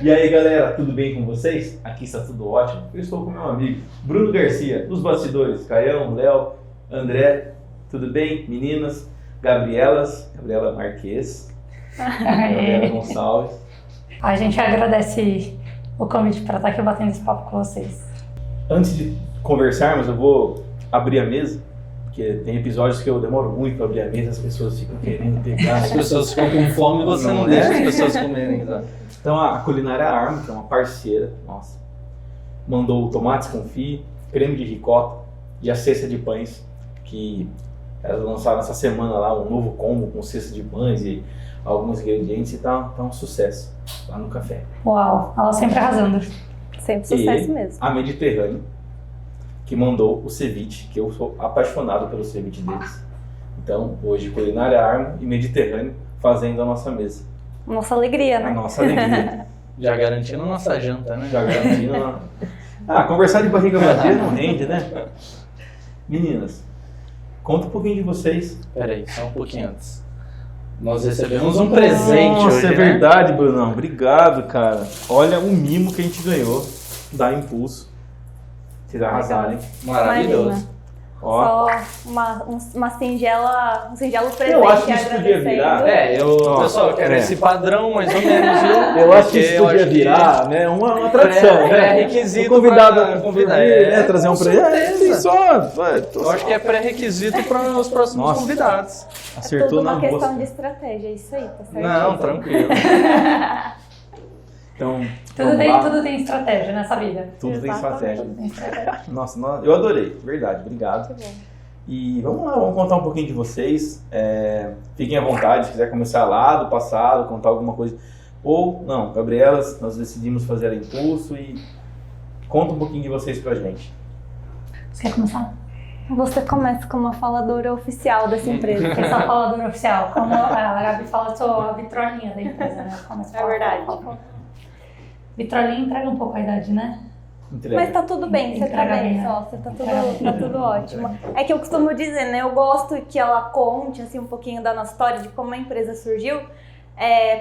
E aí, galera, tudo bem com vocês? Aqui está tudo ótimo. Eu estou com meu amigo Bruno Garcia, dos bastidores. Caião, Léo, André, tudo bem? Meninas, Gabriela Marques, Gabriela Gonçalves. A gente agradece o convite para estar aqui batendo esse papo com vocês. Antes de conversarmos, eu vou abrir a mesa, porque tem episódios que eu demoro muito para abrir a mesa, as pessoas ficam querendo pegar. As pessoas ficam com fome e você não deixa as pessoas comerem. Exato. Então a Culinária Armo, que é uma parceira nossa, mandou tomates confit, creme de ricota e a cesta de pães, que elas lançaram essa semana lá um novo combo com cesta de pães e alguns ingredientes e tá um sucesso lá no café. Uau, ela sempre arrasando. Sempre sucesso mesmo. A Mediterrâneo, que mandou o ceviche, que eu sou apaixonado pelo ceviche deles. Então, hoje, Culinária Armo e Mediterrâneo fazendo a nossa mesa. Nossa alegria, né? A nossa alegria. Já garantindo a nossa janta, né? Já garantindo. Conversar de barriga vazia não rende, né? Meninas, conta um pouquinho de vocês. Peraí, só um pouquinho antes. Nós recebemos um presente Nossa, hoje, é verdade, Brunão. Obrigado, cara. Olha o mimo que a gente ganhou da Impulso. Vocês arrasaram, hein? Maravilhoso. Ó. Só um singelo presente. Eu acho que isso podia virar. Pessoal, eu quero esse padrão mais ou menos, viu? Eu acho que isso podia virar, né? Uma tradição, né? Pré-requisito. O convidado convidar, né? Trazer um presente. Eu acho que é pré-requisito para os próximos convidados. Acertou tudo na uma questão mosca. de estratégia, isso aí, tá certo? Não, tranquilo. Então, Tudo tem estratégia nessa vida. Tudo tem estratégia. Tudo tem estratégia. Nossa, eu adorei, verdade, obrigado. Muito bom. E vamos lá, vamos contar um pouquinho de vocês. Fiquem à vontade, se quiser começar lá do passado, contar alguma coisa. Ou, não, Gabriela, nós decidimos fazer a Impulso e conta um pouquinho de vocês pra gente. Você quer começar? Você começa como uma faladora oficial dessa empresa. Eu sou a faladora oficial. Como a Gabi fala, eu sou a vitrolinha da empresa, né? Começa a falar, verdade. fala. Vitrolinha entrega um pouco a idade, né? Entrega. Mas tá tudo bem, você tá bem, só. Você tá tudo ótimo. É que eu costumo dizer, né? Eu gosto que ela conte assim, um pouquinho da nossa história, de como a empresa surgiu.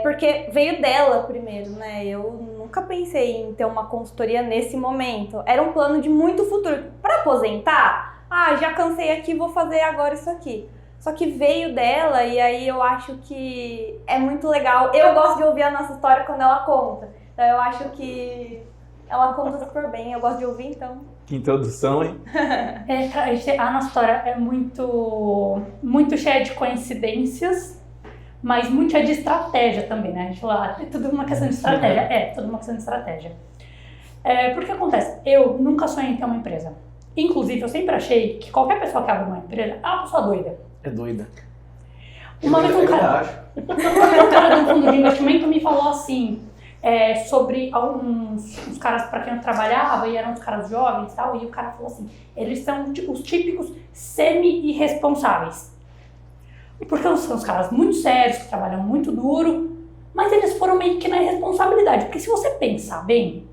Porque veio dela primeiro, né? Eu nunca pensei em ter uma consultoria nesse momento. Era um plano de muito futuro. Para aposentar, já cansei aqui, vou fazer agora isso aqui. Só que veio dela e aí eu acho que é muito legal. Eu gosto de ouvir a nossa história quando ela conta. Então eu acho que ela conta super bem, eu gosto de ouvir, então. Que introdução, hein? A nossa história é muito cheia de coincidências, mas muito cheia de estratégia também, né? A gente fala, é tudo uma questão de estratégia. Tudo uma questão de estratégia. Porque acontece, eu nunca sonhei em ter uma empresa. Inclusive, eu sempre achei que qualquer pessoa que abre uma empresa é uma pessoa doida. É doida. Uma vez um cara do fundo de investimento me falou assim, sobre uns caras para quem eu trabalhava, e eram uns caras jovens e tal, e o cara falou assim, eles são os típicos semi-irresponsáveis. Porque são os caras muito sérios, que trabalham muito duro, mas eles foram meio que na irresponsabilidade, porque se você pensar bem,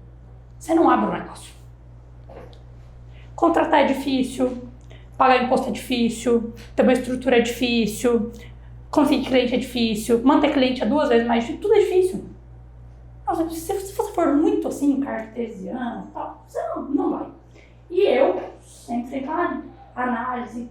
você não abre um negócio. Contratar é difícil, pagar imposto é difícil, ter uma estrutura é difícil, conseguir cliente é difícil, manter cliente é 2 vezes mais difícil, tudo é difícil. Nossa, se você for muito assim, cartesiano e tal, você não vai. E eu sempre análise,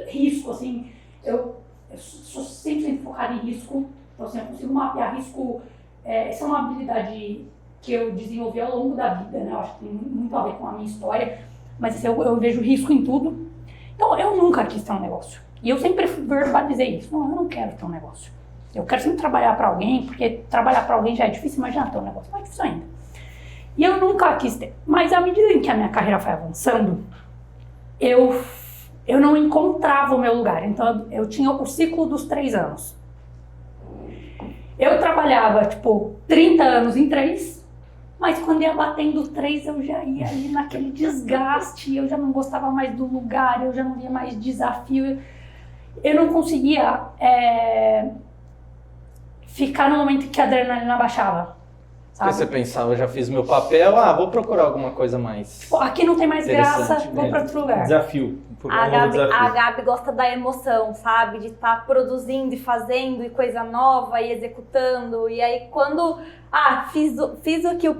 risco, assim, eu sou sempre focada em risco, então assim, eu consigo mapear risco, essa é uma habilidade que eu desenvolvi ao longo da vida, né? Eu acho que tem muito a ver com a minha história, mas assim, eu vejo risco em tudo. Então eu nunca quis ter um negócio. E eu sempre verbalizei isso. Não, eu não quero ter um negócio. Eu quero sempre trabalhar para alguém, porque trabalhar para alguém já é difícil, imagina ter um negócio mais difícil ainda. E eu nunca quis ter. Mas à medida em que a minha carreira foi avançando, eu não encontrava o meu lugar. Então eu tinha o ciclo dos 3 anos. Eu trabalhava, 30 anos em 3, mas quando ia batendo 3, eu já ia ali naquele desgaste, eu já não gostava mais do lugar, eu já não via mais desafio. Eu não conseguia ficar no momento que a adrenalina baixava, Porque você pensava, eu já fiz meu papel, vou procurar alguma coisa mais. Pô, aqui não tem mais graça, Interessante, vou para outro lugar. Desafio. A Gabi gosta da emoção, sabe? De estar produzindo e fazendo e coisa nova e executando. E aí quando, fiz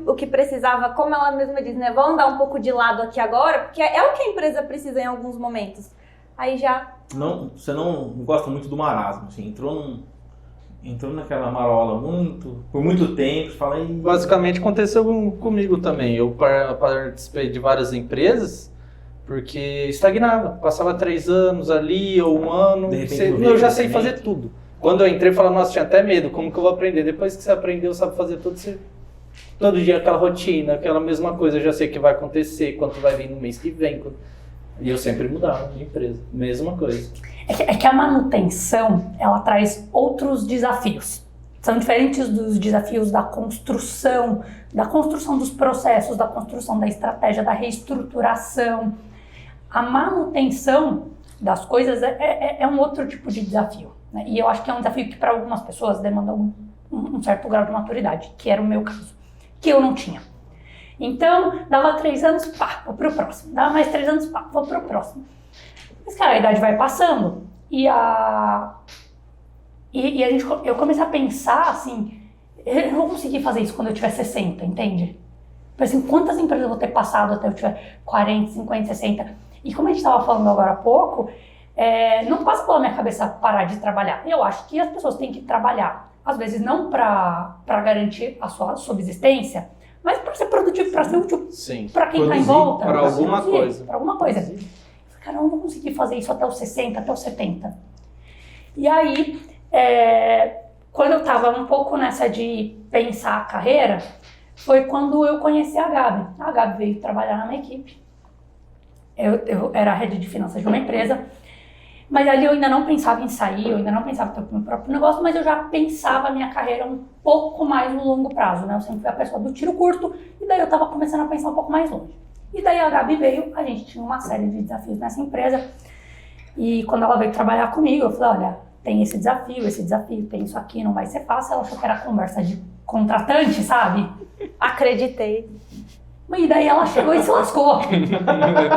o que precisava, como ela mesma diz, né? Vamos dar um pouco de lado aqui agora, porque é o que a empresa precisa em alguns momentos. Aí já... Não, você não gosta muito do marasmo, assim, entrou naquela marola por muito tempo, fala aí... Basicamente aconteceu comigo também. Eu participei de várias empresas porque estagnava. Passava 3 anos ali ou 1 ano. Eu já sei fazer tudo. Quando eu entrei, eu falava, nossa, tinha até medo. Como que eu vou aprender? Depois que você aprendeu, sabe fazer tudo, todo dia aquela rotina, aquela mesma coisa. Eu já sei o que vai acontecer, quanto vai vir no mês que vem. E eu sempre mudava de empresa. Mesma coisa. É que a manutenção, ela traz outros desafios. São diferentes dos desafios da construção dos processos, da construção da estratégia, da reestruturação. A manutenção das coisas é um outro tipo de desafio, né? E eu acho que é um desafio que para algumas pessoas demanda um certo grau de maturidade, que era o meu caso, que eu não tinha. Então, dava 3 anos, vou pro próximo. Dava mais 3 anos, vou pro próximo. Mas, cara, a idade vai passando e eu comecei a pensar assim, eu não vou conseguir fazer isso quando eu tiver 60, entende? Assim, quantas empresas eu vou ter passado até eu tiver 40, 50, 60? E como a gente estava falando agora há pouco, não passa pela minha cabeça parar de trabalhar. Eu acho que as pessoas têm que trabalhar, às vezes não para garantir a sua subsistência, mas para ser produtivo, para ser útil para quem está em volta. Para alguma coisa. Para alguma coisa. Cara, eu não vou conseguir fazer isso até os 60, até os 70. E aí, quando eu estava um pouco nessa de pensar a carreira, foi quando eu conheci a Gabi. A Gabi veio trabalhar na minha equipe. Eu era a head de finanças de uma empresa, mas ali eu ainda não pensava em sair, eu ainda não pensava em ter o meu próprio negócio, mas eu já pensava a minha carreira um pouco mais no longo prazo, né? Eu sempre fui a pessoa do tiro curto, e daí eu estava começando a pensar um pouco mais longe. E daí a Gabi veio, a gente tinha uma série de desafios nessa empresa, e quando ela veio trabalhar comigo, eu falei, olha, tem esse desafio, tem isso aqui, não vai ser fácil. Ela achou que era conversa de contratante, sabe? Acreditei. E daí ela chegou e se lascou.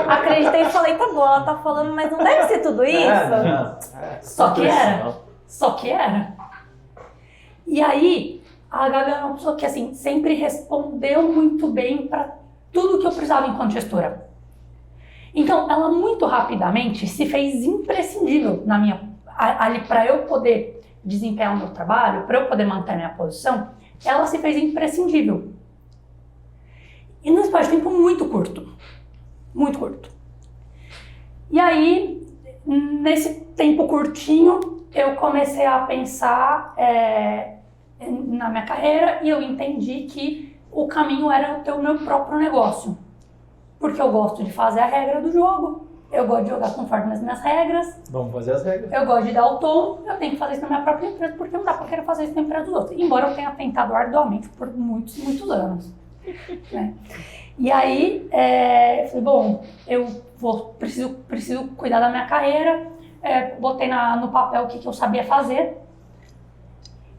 Acreditei e falei, tá bom, ela tá falando, mas não deve ser tudo isso. Só que era. E aí, a Gabi era uma pessoa que, assim, sempre respondeu muito bem para tudo que eu precisava enquanto gestora. Então, ela muito rapidamente se fez imprescindível ali para eu poder desempenhar o meu trabalho, para eu poder manter a minha posição, ela se fez imprescindível. E num espaço de tempo muito curto. Muito curto. E aí, nesse tempo curtinho, eu comecei a pensar na minha carreira e eu entendi que o caminho era eu ter o meu próprio negócio. Porque eu gosto de fazer a regra do jogo, eu gosto de jogar conforme as minhas regras. Vamos fazer as regras. Eu gosto de dar o tom, eu tenho que fazer isso na minha própria empresa, porque não dá pra querer fazer isso na empresa dos outros. Embora eu tenha tentado arduamente por muitos, muitos anos. Né? E aí, eu falei, bom, preciso cuidar da minha carreira, botei no papel o que eu sabia fazer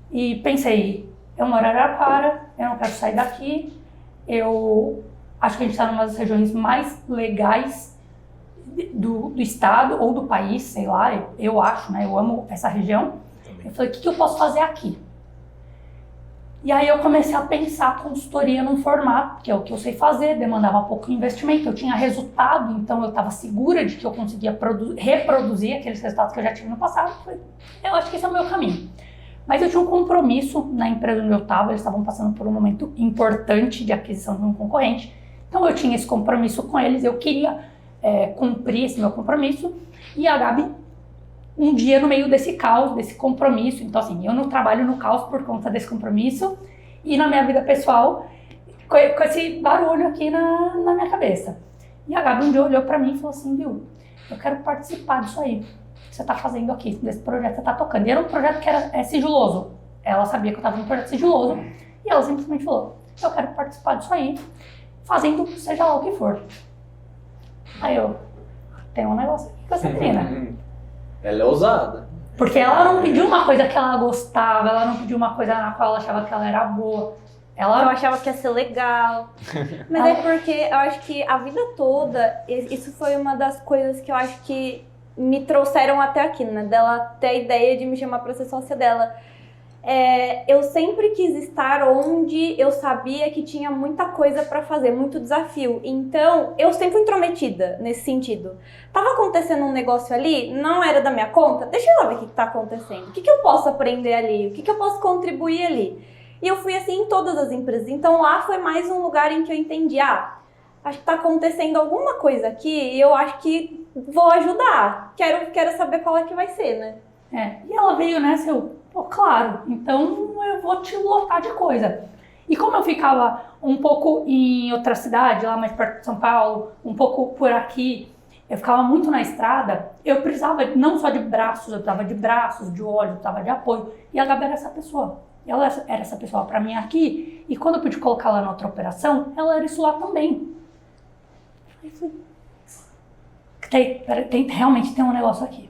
e pensei, eu moro em Araraquara, eu não quero sair daqui, eu acho que a gente está numa das regiões mais legais do estado ou do país, sei lá, eu acho, né, eu amo essa região. Eu falei, o que eu posso fazer aqui? E aí eu comecei a pensar a consultoria num formato, que é o que eu sei fazer, demandava pouco investimento, eu tinha resultado, então eu estava segura de que eu conseguia reproduzir aqueles resultados que eu já tive no passado. Eu acho que esse é o meu caminho. Mas eu tinha um compromisso na empresa onde eu estava, eles estavam passando por um momento importante de aquisição de um concorrente, então eu tinha esse compromisso com eles, eu queria cumprir esse meu compromisso, e a Gabi, um dia no meio desse caos, desse compromisso, então assim, eu não trabalho no caos por conta desse compromisso, e na minha vida pessoal, com esse barulho aqui na minha cabeça. E a Gabi um dia olhou pra mim e falou assim, viu, eu quero participar disso aí, que você tá fazendo aqui, desse projeto que você tá tocando. E era um projeto que era sigiloso, ela sabia que eu tava num projeto sigiloso, e ela simplesmente falou, eu quero participar disso aí, fazendo seja lá o que for. Aí eu, tem um negócio aqui com essa menina. Ela é ousada. Porque ela não pediu uma coisa que ela gostava, ela não pediu uma coisa na qual ela achava que ela era boa. Eu achava que ia ser legal. Mas é porque eu acho que a vida toda, isso foi uma das coisas que eu acho que me trouxeram até aqui, né? Dela ter a ideia de me chamar pra ser sócia dela. Eu sempre quis estar onde eu sabia que tinha muita coisa pra fazer, muito desafio. Então, eu sempre fui intrometida nesse sentido. Tava acontecendo um negócio ali, não era da minha conta, deixa eu lá ver o que tá acontecendo. O que eu posso aprender ali? O que eu posso contribuir ali? E eu fui assim em todas as empresas. Então, lá foi mais um lugar em que eu entendi, acho que tá acontecendo alguma coisa aqui e eu acho que vou ajudar. Quero saber qual é que vai ser, né? E ela veio nessa, claro, então eu vou te lotar de coisa. E como eu ficava um pouco em outra cidade, lá mais perto de São Paulo, um pouco por aqui, eu ficava muito na estrada, eu precisava não só de braços, eu precisava de braços, de olho, eu precisava de apoio. E a Gabi era essa pessoa. Ela era essa pessoa pra mim aqui, e quando eu pude colocar ela na outra operação, ela era isso lá também. Aí falei, realmente tem um negócio aqui.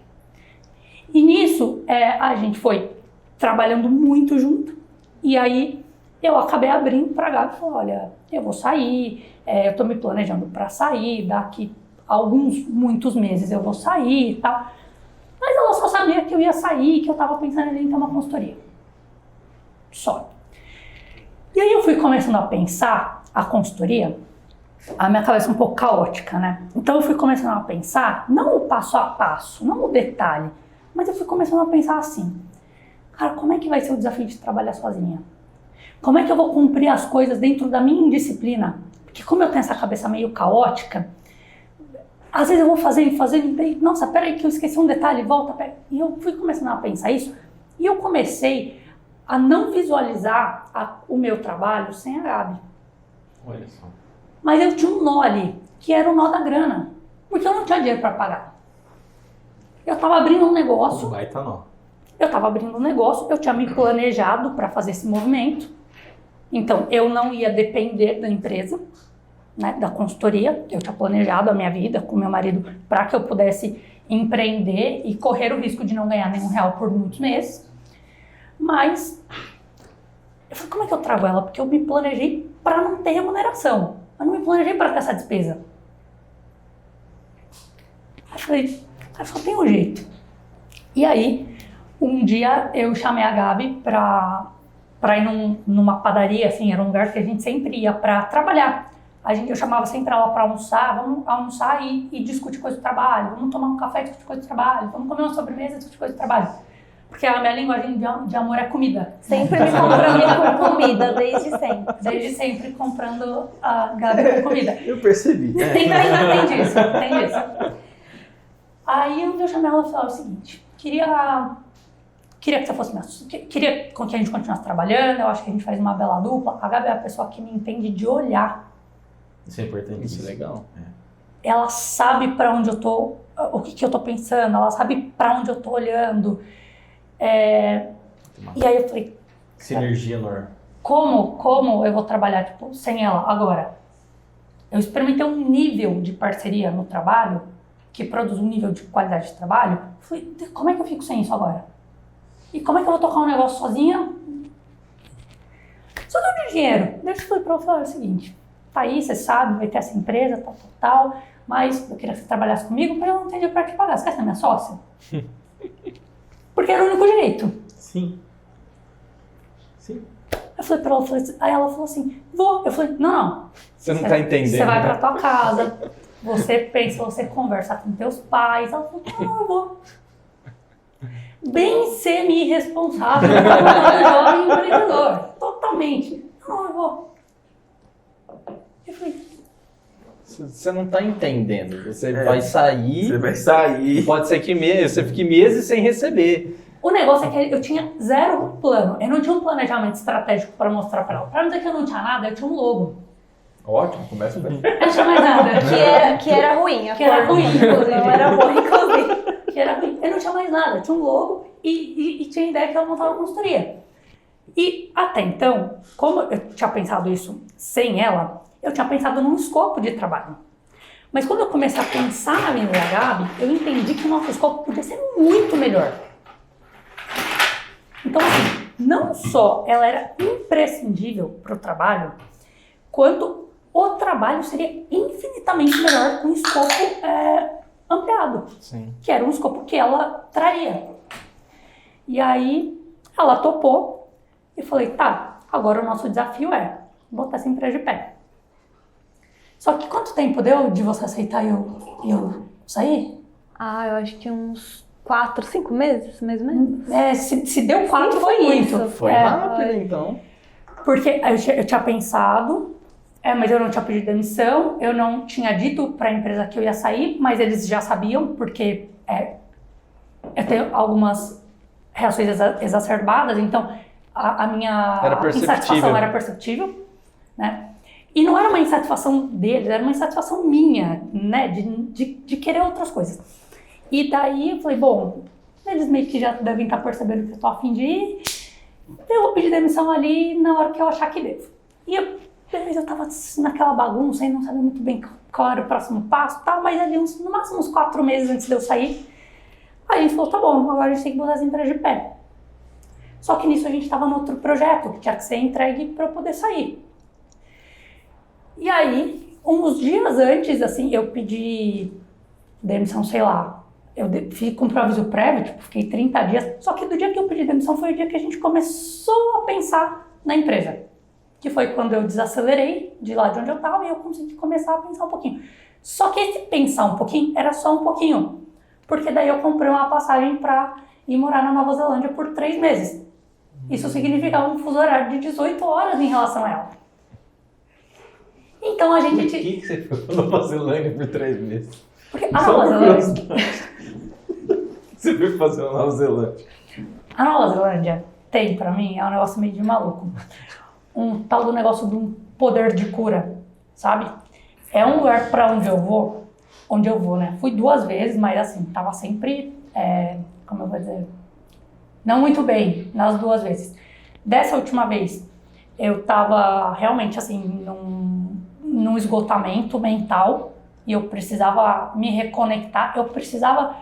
E nisso, a gente foi trabalhando muito junto, e aí eu acabei abrindo pra Gabi e falei, olha, eu vou sair, eu tô me planejando pra sair, daqui muitos meses eu vou sair e tal. Mas ela só sabia que eu ia sair, que eu tava pensando em ter uma consultoria. Só. E aí eu fui começando a pensar a consultoria, a minha cabeça um pouco caótica, né? Então eu fui começando a pensar, não o passo a passo, não o detalhe, mas eu fui começando a pensar assim, cara, como é que vai ser o desafio de trabalhar sozinha? Como é que eu vou cumprir as coisas dentro da minha indisciplina? Porque como eu tenho essa cabeça meio caótica, às vezes eu vou fazendo, nossa, peraí que eu esqueci um detalhe, volta, pera. E eu fui começando a pensar isso, e eu comecei a não visualizar o meu trabalho sem a Gabi. Olha só. Mas eu tinha um nó ali, que era o nó da grana, porque eu não tinha dinheiro para pagar. Eu estava abrindo um negócio. Baita nó. Eu tinha me planejado para fazer esse movimento. Então, eu não ia depender da empresa, né, da consultoria. Eu tinha planejado a minha vida com meu marido para que eu pudesse empreender e correr o risco de não ganhar nenhum real por muitos meses. Mas, eu falei, como é que eu trago ela? Porque eu me planejei para não ter remuneração. Eu não me planejei para ter essa despesa. Aí eu falei, só tem um jeito. E aí, um dia eu chamei a Gabi para ir numa padaria, assim, era um lugar que a gente sempre ia para trabalhar. Eu chamava sempre ela para almoçar, vamos almoçar e discutir coisa do trabalho, vamos tomar um café e discutir coisa do trabalho, vamos comer uma sobremesa e discutir coisa do trabalho. Porque a minha linguagem de amor é comida. Sempre me comprometo com comida, desde sempre. Desde sempre comprando a Gabi com comida. Eu percebi. Tem disso. Aí eu chamei ela e falei o seguinte, queria que você fosse queria que a gente continuasse trabalhando, eu acho que a gente faz uma bela dupla. A Gabi é a pessoa que me entende de olhar. Isso é importante. Isso é legal. Ela sabe pra onde eu tô, o que eu tô pensando, ela sabe pra onde eu tô olhando. E aí eu falei, sinergia enorme. Como eu vou trabalhar sem ela agora? Eu experimentei um nível de parceria no trabalho que produz um nível de qualidade de trabalho. Falei, como é que eu fico sem isso agora? E como é que eu vou tocar um negócio sozinha? Só não de dinheiro. Deixa eu falar pra ela, o seguinte, tá aí, você sabe, vai ter essa empresa, tal, mas eu queria que você trabalhasse comigo para eu não ter dinheiro pra te pagar. Você quer ser minha sócia? Porque era o único jeito. Sim. Eu falei pra ela, aí ela falou assim, vou. Eu falei, não. Você não tá entendendo. Você vai pra tua casa, você pensa, você conversa com teus pais. Ela falou, não, eu vou. Bem semi-irresponsável, jovem empreendedor. Totalmente. Não, eu vou. Eu falei, você não tá entendendo. Você vai sair. Você vai sair. Pode ser que você fique meses sem receber. O negócio é que eu tinha zero plano. Eu não tinha um planejamento estratégico para mostrar para ela. Para não dizer que eu não tinha nada, eu tinha um logo. Ótimo, começa bem. Eu não tinha mais nada. Que era ruim. Que era ruim, inclusive. Não era bom, inclusive. Que era ruim. Eu não tinha mais nada. Eu tinha um logo e tinha a ideia que eu montava uma consultoria. E até então, como eu tinha pensado isso sem ela, eu tinha pensado num escopo de trabalho. Mas quando eu comecei a pensar na minha da Gabi, eu entendi que o nosso escopo podia ser muito melhor. Então, assim, não só ela era imprescindível para o trabalho, quanto o trabalho seria infinitamente melhor com um escopo ampliado. Sim. Que era um escopo que ela traria. E aí ela topou e falei, tá, agora o nosso desafio é botar essa empresa de pé. Só que quanto tempo deu de você aceitar e eu sair? Eu acho que uns 4, 5 meses, mais ou menos. Se deu 4 foi muito. isso. Foi rápido, então. Porque eu tinha pensado, mas eu não tinha pedido demissão, eu não tinha dito para a empresa que eu ia sair, mas eles já sabiam, porque eu tenho algumas reações exacerbadas, então a minha insatisfação era perceptível, né? E não era uma insatisfação deles, era uma insatisfação minha, né? De querer outras coisas. E daí eu falei, bom, eles meio que já devem estar percebendo que eu tô a fim de ir, eu vou pedir demissão ali na hora que eu achar que devo. E eu tava naquela bagunça e não sabia muito bem qual era o próximo passo e tal, mas ali no máximo uns 4 meses antes de eu sair, aí a gente falou, tá bom, agora a gente tem que botar as empresas de pé. Só que nisso a gente tava no outro projeto, que tinha que ser entregue para eu poder sair. E aí, uns dias antes, assim, eu pedi demissão, sei lá, eu comprei um aviso prévio, tipo, fiquei 30 dias, só que do dia que eu pedi demissão foi o dia que a gente começou a pensar na empresa, que foi quando eu desacelerei de lá de onde eu tava e eu consegui começar a pensar um pouquinho. Só que esse pensar um pouquinho era só um pouquinho, porque daí eu comprei uma passagem para ir morar na Nova Zelândia por 3 meses. Isso significava um fuso horário de 18 horas em relação a ela. Então a gente... Por que você foi pra Nova Zelândia por 3 meses? Porque a Nova Zelândia... Você foi fazer na Nova Zelândia? A Nova Zelândia tem, pra mim, é um negócio meio de maluco. Um tal do negócio de um poder de cura, sabe? É um lugar pra onde eu vou, né? Fui 2 vezes, mas assim, tava sempre, como eu vou dizer, não muito bem nas 2 vezes. Dessa última vez, eu tava realmente assim, num esgotamento mental e eu precisava me reconectar, eu precisava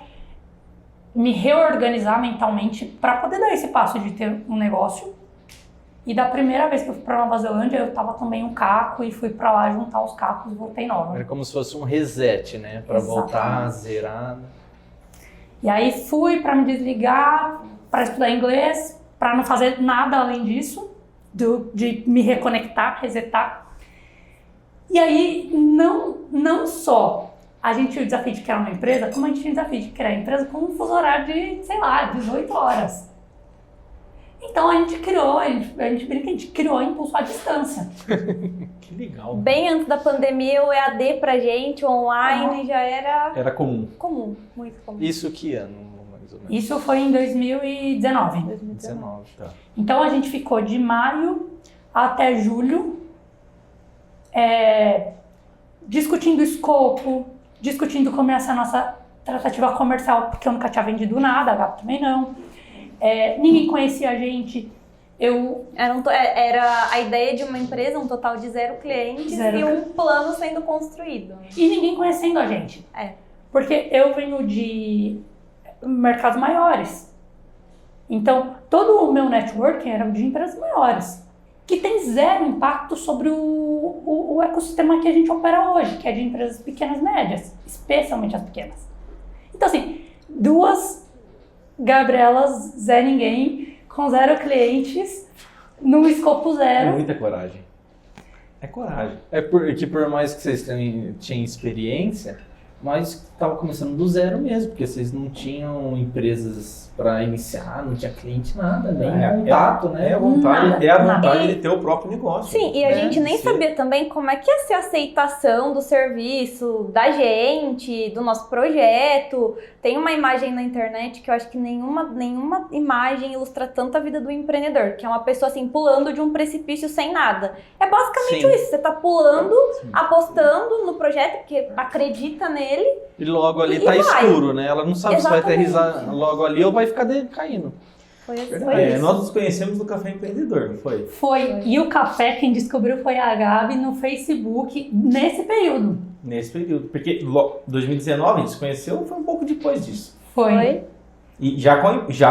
me reorganizar mentalmente para poder dar esse passo de ter um negócio. E da primeira vez que eu fui para Nova Zelândia, eu tava também um caco e fui para lá juntar os cacos e voltei nova. Era como se fosse um reset, né? Para voltar zerada. E aí fui para me desligar, para estudar inglês, para não fazer nada além disso, de me reconectar, resetar. E aí não só a gente tinha o desafio de criar uma empresa, como a gente tinha o desafio de criar a empresa com um fuso horário de, sei lá, 18 horas. Então a gente criou, a gente criou Impulso à distância. Que legal. Bem antes da pandemia, o EAD pra gente, online, já era... Era comum. Comum, muito comum. Isso que ano, mais ou menos? Isso foi em 2019. 2019, tá. Então a gente ficou de maio até julho discutindo escopo, discutindo como ia ser a nossa tratativa comercial, porque eu nunca tinha vendido nada, a Gabi também não. Ninguém conhecia a gente. Era a ideia de uma empresa, um total de 0 clientes e um plano sendo construído. E ninguém conhecendo a gente. Porque eu venho de mercados maiores. Então, todo o meu networking era de empresas maiores, que tem 0 impacto sobre o ecossistema que a gente opera hoje, que é de empresas pequenas e médias, especialmente as pequenas. Então, assim, 2 Gabrielas, Zé Ninguém, com 0 clientes, num escopo 0. É muita coragem. É coragem. Porque por mais que vocês tinham experiência, mas estava começando do 0 mesmo, porque vocês não tinham empresas para iniciar, não tinha cliente, nada, nem contato, né? É a vontade de ter o próprio negócio. Sim, e a gente nem sabia também como é que ia ser a aceitação do serviço, da gente, do nosso projeto. Tem uma imagem na internet que eu acho que nenhuma imagem ilustra tanto a vida do empreendedor, que é uma pessoa assim, pulando de um precipício sem nada. É basicamente isso, você tá pulando, apostando no projeto, porque acredita nele. E logo ali tá escuro, né? Ela não sabe se vai aterrissar logo ali ou vai ficar caindo. Foi isso. Nós nos conhecemos no Café Empreendedor, não foi? Foi. E o café, quem descobriu foi a Gabi no Facebook nesse período. Nesse período. Porque 2019 a gente se conheceu, foi um pouco depois disso. Foi. E já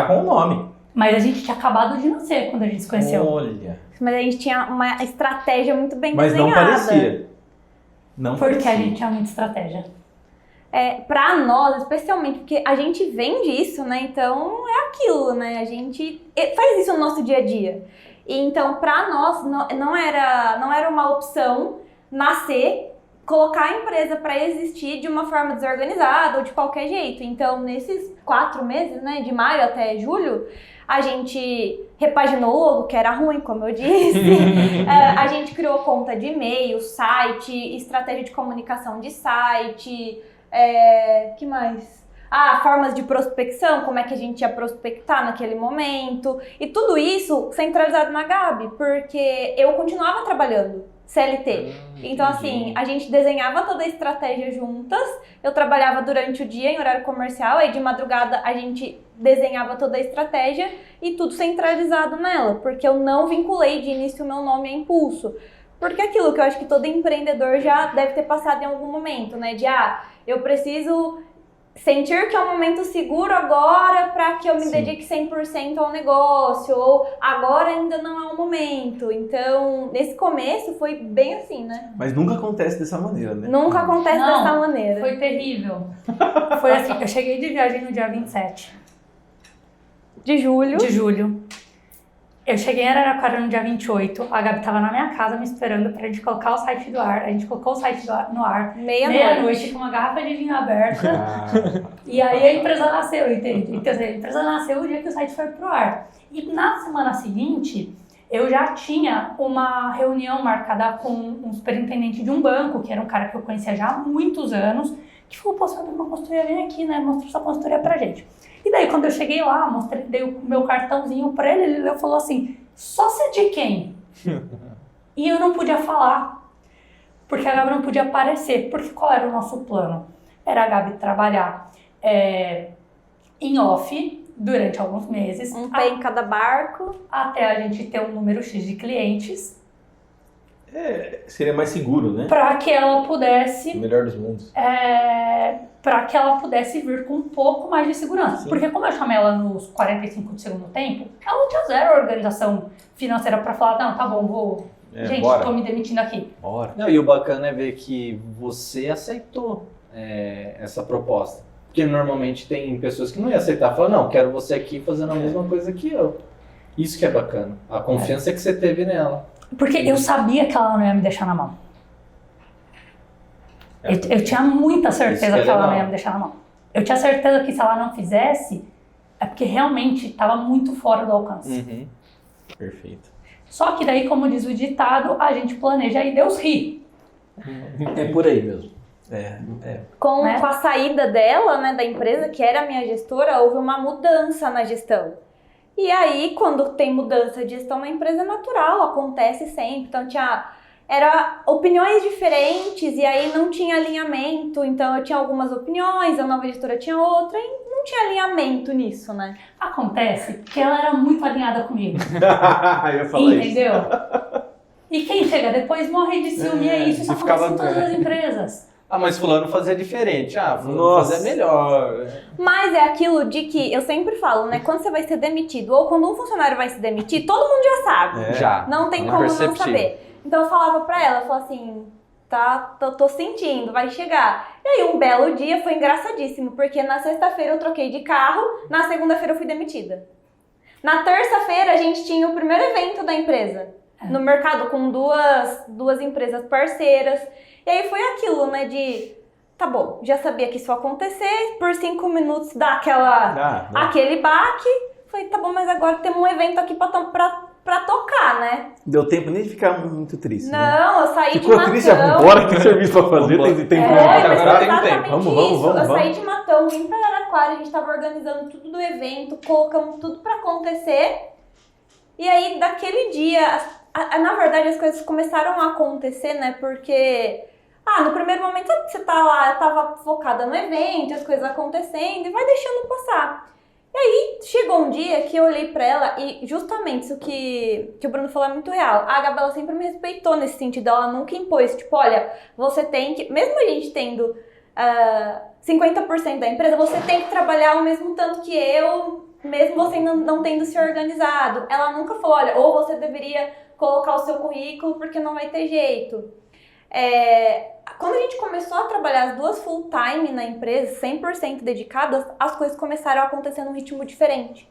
com o nome. Mas a gente tinha acabado de nascer quando a gente se conheceu. Olha. Mas a gente tinha uma estratégia muito bem Mas não desenhada. parecia. Não Porque parecia. a gente tinha muita estratégia. Pra nós, especialmente, porque a gente vende isso, né? Então é aquilo, né? A gente faz isso no nosso dia a dia. E então, pra nós, não era uma opção nascer, colocar a empresa pra existir de uma forma desorganizada ou de qualquer jeito. Então, nesses 4 meses, né? De maio até julho, a gente repaginou o logo, que era ruim, como eu disse. A gente criou conta de e-mail, site, estratégia de comunicação de site. Que mais? Formas de prospecção, como é que a gente ia prospectar naquele momento. E tudo isso centralizado na Gabi, porque eu continuava trabalhando CLT. Então, assim, a gente desenhava toda a estratégia juntas. Eu trabalhava durante o dia em horário comercial, aí de madrugada a gente desenhava toda a estratégia e tudo centralizado nela, porque eu não vinculei de início o meu nome a Impulso. Porque aquilo que eu acho que todo empreendedor já deve ter passado em algum momento, né? De, eu preciso sentir que é um momento seguro agora para que eu me dedique 100% ao negócio, ou agora ainda não é o momento. Então, nesse começo foi bem assim, né? Mas nunca acontece dessa maneira, né? Nunca acontece dessa maneira. Foi terrível. Foi assim, eu cheguei de viagem no dia 27 de julho. Eu cheguei em Araraquara no dia 28, a Gabi tava na minha casa me esperando pra gente colocar o site do ar. A gente colocou o site no ar meia-noite com uma garrafa de vinho aberta. E aí a empresa nasceu, entende? Então, a empresa nasceu o dia que o site foi pro ar. E na semana seguinte, eu já tinha uma reunião marcada com um superintendente de um banco, que era um cara que eu conhecia já há muitos anos, que falou, pô, você vai ter uma consultoria, vem aqui, né? Mostra sua consultoria pra gente. E daí, quando eu cheguei lá, dei o meu cartãozinho pra ele, ele falou assim, sócia de quem? E eu não podia falar, porque a Gabi não podia aparecer. Porque qual era o nosso plano? Era a Gabi trabalhar em off durante alguns meses. Um pé em cada barco. Até a gente ter um número X de clientes. Seria mais seguro, né? Para que ela pudesse... O melhor dos mundos. Para que ela pudesse vir com um pouco mais de segurança. Sim. Porque como eu chamei ela nos 45 do segundo tempo, ela não tinha zero organização financeira para falar, não, tá bom, vou... gente, bora. Tô me demitindo aqui. Bora. Não, e o bacana é ver que você aceitou essa proposta. Porque normalmente tem pessoas que não iam aceitar, falam, não, quero você aqui fazendo a mesma coisa que eu. Isso que é bacana, a confiança que você teve nela. Porque eu sabia que ela não ia me deixar na mão. Eu tinha muita certeza que ela não ia me deixar na mão. Eu tinha certeza que se ela não fizesse, é porque realmente estava muito fora do alcance. Uhum. Perfeito. Só que daí, como diz o ditado, a gente planeja e Deus ri. É por aí mesmo. Com a saída dela, né, da empresa, que era a minha gestora, houve uma mudança na gestão. E aí, quando tem mudança de gestão na empresa, é natural, acontece sempre. Então, era opiniões diferentes e aí não tinha alinhamento. Então, eu tinha algumas opiniões, a nova gestora tinha outra e não tinha alinhamento nisso, né? Acontece que ela era muito alinhada comigo. Eu ia falar entendeu? E quem chega depois morre de ciúme, isso acontece em todas as empresas. Mas fulano fazia diferente. Fulano fazia melhor. Mas é aquilo de que eu sempre falo, né? Quando você vai ser demitido ou quando um funcionário vai se demitir, todo mundo já sabe. Já. Não tem como não saber. Então eu falava pra ela, eu falava assim, tô sentindo, vai chegar. E aí um belo dia foi engraçadíssimo, porque na sexta-feira eu troquei de carro, na segunda-feira eu fui demitida. Na terça-feira a gente tinha o primeiro evento da empresa. No mercado com duas empresas parceiras. E aí foi aquilo, né, de... Tá bom, já sabia que isso ia acontecer, por 5 minutos dá aquele baque. Falei, tá bom, mas agora temos um evento aqui pra tocar, né? Deu tempo nem de ficar muito triste. Não, eu saí de Matão. Triste, bora, tem serviço pra fazer, tem agora tem tempo. Vamos. Eu saí de Matão, vim pra Araraquara, a gente tava organizando tudo do evento, colocamos tudo pra acontecer. E aí, daquele dia, na verdade, as coisas começaram a acontecer, né? Porque... no primeiro momento você tá lá, eu tava focada no evento, as coisas acontecendo, e vai deixando passar. E aí, chegou um dia que eu olhei pra ela e justamente isso que o Bruno falou é muito real. A Gabi, ela sempre me respeitou nesse sentido, ela nunca impôs, tipo, olha, você tem que, mesmo a gente tendo 50% da empresa, você tem que trabalhar o mesmo tanto que eu mesmo você não tendo se organizado. Ela nunca falou, olha, ou você deveria colocar o seu currículo porque não vai ter jeito. Quando a gente começou a trabalhar as duas full time na empresa, 100% dedicadas, as coisas começaram a acontecer num ritmo diferente.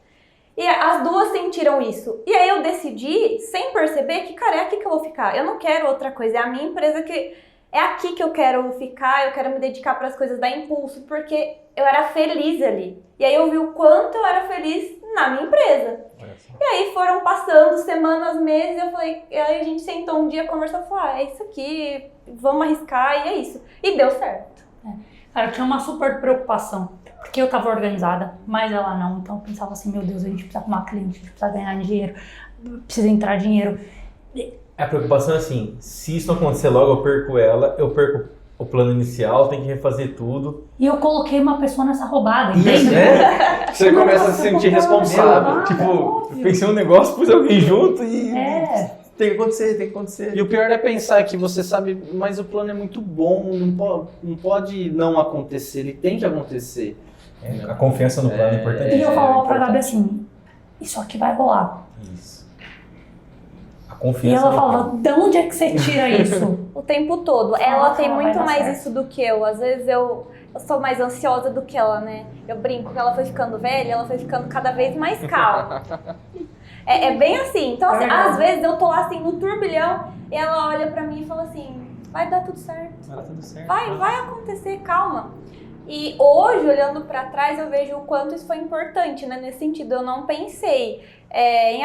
E as duas sentiram isso. E aí eu decidi, sem perceber, que, cara, é aqui que eu vou ficar. Eu não quero outra coisa. É a minha empresa que... É aqui que eu quero ficar, eu quero me dedicar para as coisas da Impulso, porque eu era feliz ali. E aí eu vi o quanto eu era feliz na minha empresa. E aí foram passando semanas, meses, eu falei... Aí a gente sentou um dia, conversou e falou, é isso aqui, vamos arriscar, e é isso. E deu certo. Cara, eu tinha uma super preocupação. Porque eu tava organizada, mas ela não. Então eu pensava assim, meu Deus, a gente precisa arrumar cliente, a gente precisa ganhar dinheiro, precisa entrar dinheiro. A preocupação é assim, se isso não acontecer logo, eu perco ela, eu perco o plano inicial, tem que refazer tudo. E eu coloquei uma pessoa nessa roubada, Isso, entende? né? Você começa a se sentir responsável. Tipo, pensei um negócio, pus alguém junto e... Tem que acontecer, tem que acontecer. E o pior é pensar que você sabe, mas o plano é muito bom, não pode não acontecer, ele tem que acontecer. A confiança no plano é importante. E eu falava pra Gabi assim, isso aqui vai rolar. Isso. A E confiança ela no falava, plano. de onde é que você tira isso? O tempo todo. Ela tem vai muito dar mais certo. isso do que eu. Às vezes eu sou mais ansiosa do que ela, né? Eu brinco que ela foi ficando velha, ela foi ficando cada vez mais calma. É bem assim. Então, assim, às vezes eu tô lá assim no turbilhão e ela olha pra mim e fala assim, vai dar tudo certo. Vai dar tudo certo. Vai acontecer, calma. E hoje, olhando pra trás, eu vejo o quanto isso foi importante, né? Nesse sentido, eu não pensei em,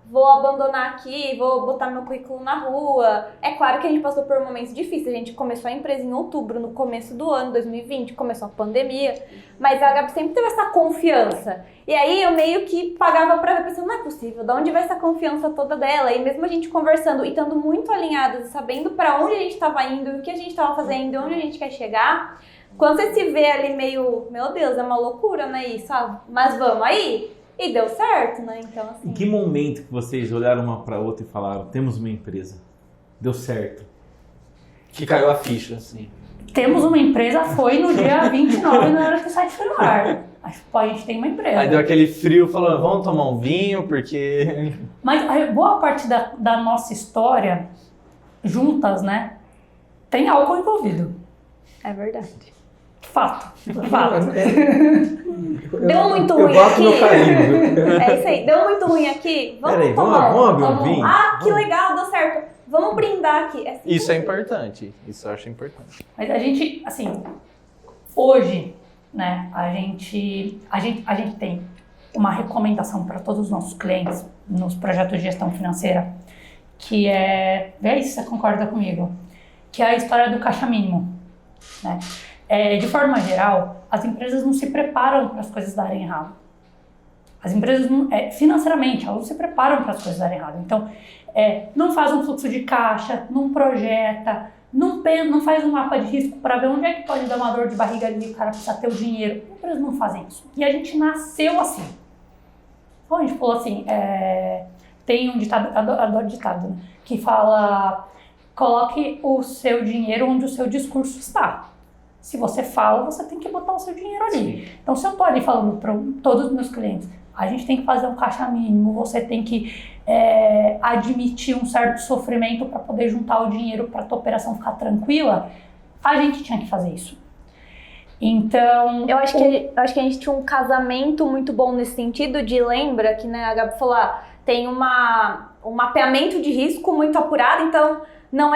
vou abandonar aqui, vou botar meu currículo na rua. É claro que a gente passou por momentos difíceis. A gente começou a empresa em outubro, no começo do ano, 2020, começou a pandemia. Mas a Gabi sempre teve essa confiança. E aí eu meio que pagava pra ver, pensando, não é possível, de onde vai essa confiança toda dela? E mesmo a gente conversando e estando muito alinhadas, sabendo pra onde a gente tava indo, o que a gente tava fazendo, onde a gente quer chegar, quando você se vê ali meio, meu Deus, é uma loucura, né, isso, mas vamos aí. E deu certo, né? Então, assim... Em que momento que vocês olharam uma pra outra e falaram, temos uma empresa? Deu certo. Que caiu a ficha, assim. Temos uma empresa, foi no dia 29, na hora que o site foi no ar. Pô, a gente tem uma empresa. Aí deu aquele frio, falando, vamos tomar um vinho, porque... Mas a boa parte da nossa história, juntas, né, tem álcool envolvido. É verdade. Fato. Deu muito ruim boto aqui. meu carinho. É isso aí. Deu muito ruim aqui. Vamos Peraí, tomar. vamos abrir um vinho? Que legal, deu certo. Vamos brindar aqui. Assim Isso é importante, isso eu acho importante. Mas a gente, assim, hoje, né, a gente tem uma recomendação para todos os nossos clientes nos projetos de gestão financeira, que vê se você concorda comigo, que é a história do caixa mínimo, né? De forma geral, as empresas não se preparam para as coisas darem errado. As empresas, financeiramente, elas não se preparam para as coisas darem errado. Então, não faz um fluxo de caixa, não projeta, não faz um mapa de risco para ver onde é que pode dar uma dor de barriga ali, o cara precisa ter o dinheiro. As empresas não fazem isso. E a gente nasceu assim. Então, a gente falou assim, tem um ditado, adoro ditado, né, que fala, coloque o seu dinheiro onde o seu discurso está. Se você fala, você tem que botar o seu dinheiro ali. Então, se eu estou ali falando para todos os meus clientes, a gente tem que fazer um caixa mínimo, você tem que admitir um certo sofrimento para poder juntar o dinheiro para a tua operação ficar tranquila, a gente tinha que fazer isso. Então... Eu acho que a gente tinha um casamento muito bom nesse sentido de, lembra que, né, a Gabi falou, tem um mapeamento de risco muito apurado, então... Não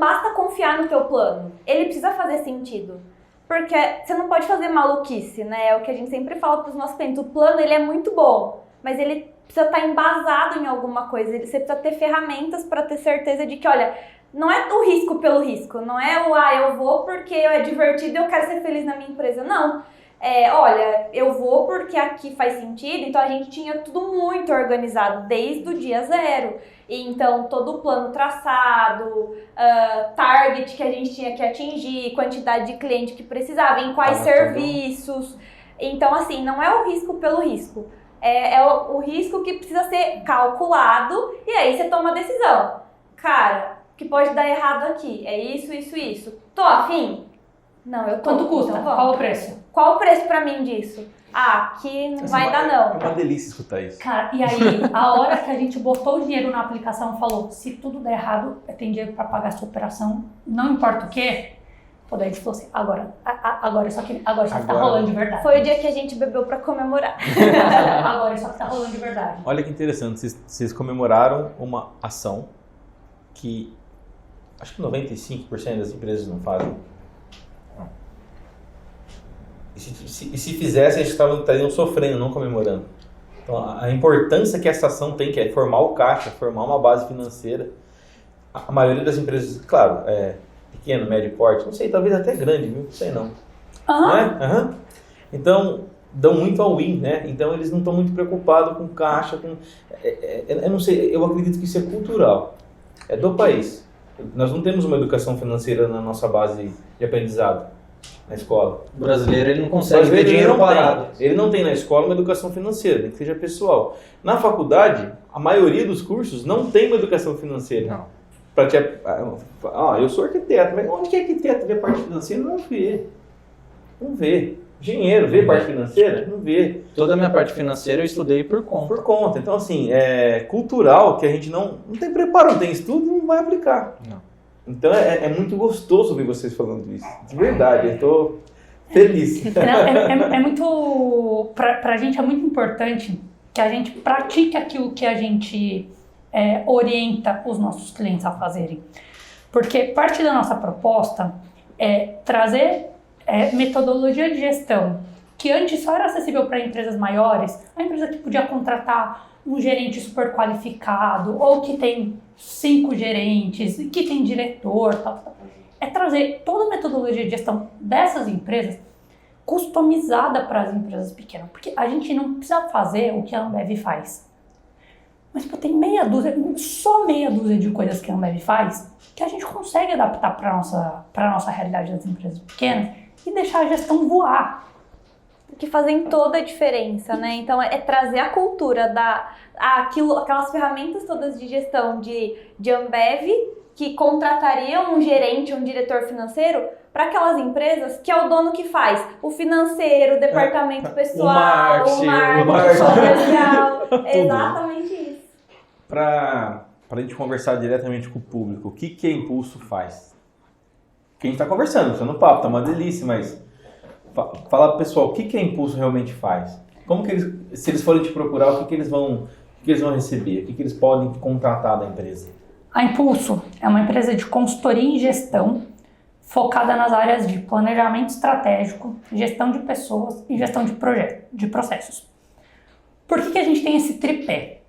basta confiar no teu plano, ele precisa fazer sentido, porque você não pode fazer maluquice, né? É o que a gente sempre fala para os nossos clientes, o plano ele é muito bom, mas ele precisa estar embasado em alguma coisa, você precisa ter ferramentas para ter certeza de que, olha, não é o risco pelo risco, não é eu vou porque é divertido e eu quero ser feliz na minha empresa, não. Olha, eu vou porque aqui faz sentido, então a gente tinha tudo muito organizado desde o dia zero. E então todo o plano traçado, target que a gente tinha que atingir, quantidade de cliente que precisava, em quais serviços. Então assim, não é o risco pelo risco, é o risco que precisa ser calculado e aí você toma a decisão. Cara, o que pode dar errado aqui é isso. Tô afim? Não, eu tô. Quanto custa? Então, qual o preço? Qual o preço pra mim disso? Ah, aqui não vai dar não. É uma delícia escutar isso. Cara, e aí, a hora que a gente botou o dinheiro na aplicação, falou, se tudo der errado, tem dinheiro pra pagar essa operação, não importa o quê. Pô, daí a gente falou assim, agora isso aqui tá rolando de verdade. Foi o dia que a gente bebeu pra comemorar. Agora isso aqui tá rolando de verdade. Olha que interessante, vocês comemoraram uma ação que acho que 95% das empresas não fazem. E se fizessem, eles estariam sofrendo, não comemorando. Então, a importância que essa ação tem, que é formar o caixa, formar uma base financeira. A maioria das empresas, claro, pequeno, médio porte, não sei, talvez até grande, viu? Não sei não. Não é? Então, dão muito ao win, né? Então, eles não estão muito preocupados com caixa, eu não sei, eu acredito que isso é cultural. É do país. Nós não temos uma educação financeira na nossa base de aprendizado, na escola. O brasileiro, ele não consegue ver dinheiro parado. Ele não tem na escola uma educação financeira, nem que seja pessoal. Na faculdade, a maioria dos cursos não tem uma educação financeira. Não. Eu sou arquiteto, mas onde que é arquiteto vê parte financeira? Não vê. Não vê. Engenheiro vê parte financeira? Não vê. Toda a minha parte financeira eu estudei por conta. Por conta. Então, assim, é cultural que a gente não tem preparo, não tem estudo, não vai aplicar. Não. Então, é muito gostoso ouvir vocês falando isso. De verdade, eu estou feliz. É muito... Pra gente é muito importante que a gente pratique aquilo que a gente orienta os nossos clientes a fazerem. Porque parte da nossa proposta é trazer metodologia de gestão que antes só era acessível para empresas maiores, a empresa que podia contratar um gerente super qualificado ou que tem 5 gerentes, que tem diretor, tal. É trazer toda a metodologia de gestão dessas empresas customizada para as empresas pequenas, porque a gente não precisa fazer o que a Ambev faz. Mas tem só meia dúzia de coisas que a Ambev faz que a gente consegue adaptar para a nossa realidade das empresas pequenas e deixar a gestão voar. Que fazem toda a diferença, né? Então, é trazer a cultura aquelas ferramentas todas de gestão de Ambev, que contratariam um gerente, um diretor financeiro, para aquelas empresas que é o dono que faz o financeiro, o departamento pessoal, o marketing comercial. Exatamente isso. Para a gente conversar diretamente com o público, o que a Impulso faz? Porque a gente está conversando, está no papo, tá uma delícia, mas fala pro pessoal, o que a Impulso realmente faz? Como que se eles forem te procurar, o que eles vão receber? O que eles podem contratar da empresa? A Impulso é uma empresa de consultoria em gestão focada nas áreas de planejamento estratégico, gestão de pessoas e gestão de processos. Por que a gente tem esse tripé?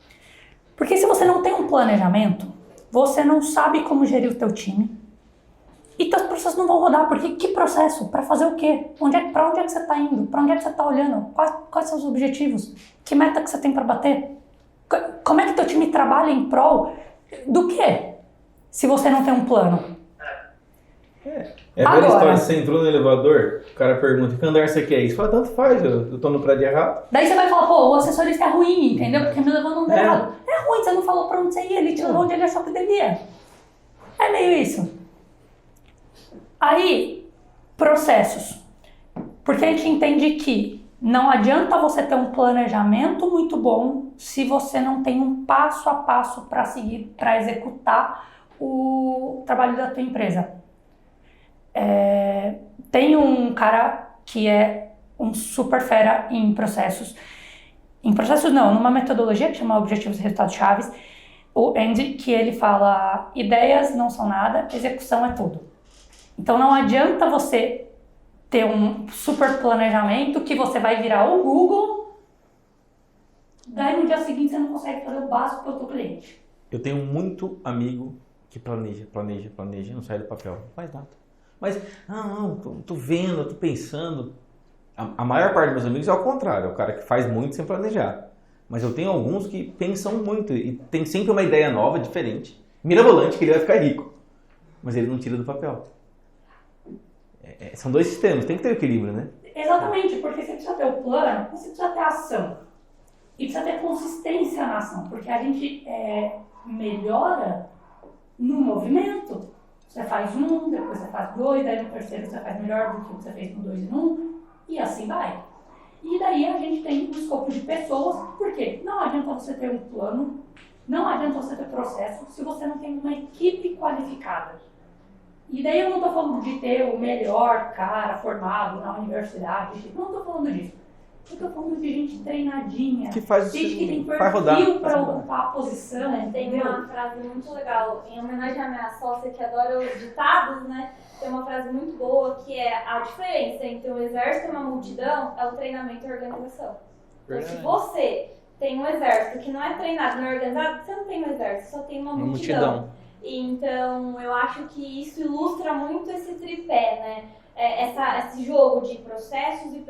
Porque se você não tem um planejamento, você não sabe como gerir o teu time e teus processos não vão rodar. Porque que processo? Para fazer o quê? Para onde é que você está indo? Para onde é que você está olhando? Quais são os objetivos? Que meta que você tem para bater? Como é que teu time trabalha em prol do quê? Se você não tem um plano. É a velha história, você entrou no elevador, o cara pergunta, que andar você quer? Você fala, tanto faz, eu tô no prédio errado. Daí você vai falar, pô, o assessorista é ruim, entendeu? Porque me levou no andar errado. É ruim, você não falou pra onde você ia, ele te levou onde ele achou que devia. É meio isso. Aí, processos. Porque a gente entende que não adianta você ter um planejamento muito bom se você não tem um passo a passo para seguir, para executar o trabalho da tua empresa. Tem um cara que é um super fera em processos. Em processos não, numa metodologia que chama Objetivos e Resultados Chaves, o Andy, que ele fala, ideias não são nada, execução é tudo. Então não adianta você ter um super planejamento que você vai virar o Google, daí no dia seguinte você não consegue fazer o básico para o teu cliente. Eu tenho muito amigo que planeja, não sai do papel, não faz nada. Mas, tô vendo, tô pensando. A maior parte dos meus amigos é ao contrário, é o cara que faz muito sem planejar. Mas eu tenho alguns que pensam muito e tem sempre uma ideia nova, diferente, mirabolante, que ele vai ficar rico. Mas ele não tira do papel. São dois sistemas, tem que ter equilíbrio, né? Exatamente, porque você precisa ter o plano, você precisa ter ação. E precisa ter consistência na ação, porque a gente melhora no movimento. Você faz 1, depois você faz 2, daí no terceiro você faz melhor do que você fez no 2 e no 1. E assim vai. E daí a gente tem um escopo de pessoas, porque não adianta você ter um plano, não adianta você ter processo se você não tem uma equipe qualificada. E daí eu não estou falando de ter o melhor cara formado na universidade, não estou falando disso. Eu estou falando de gente treinadinha, Que faz gente que tem vai rodar, perfil para ocupar a posição, Tem entendeu? uma frase muito legal, em homenagem à minha sócia que adora os ditados, né? Tem uma frase muito boa que é: a diferença entre um exército e uma multidão é o treinamento e a organização. Então, se você tem um exército que não é treinado, não é organizado, você não tem um exército, só tem uma multidão. Então, eu acho que isso ilustra muito esse tripé, né? Esse jogo de processos e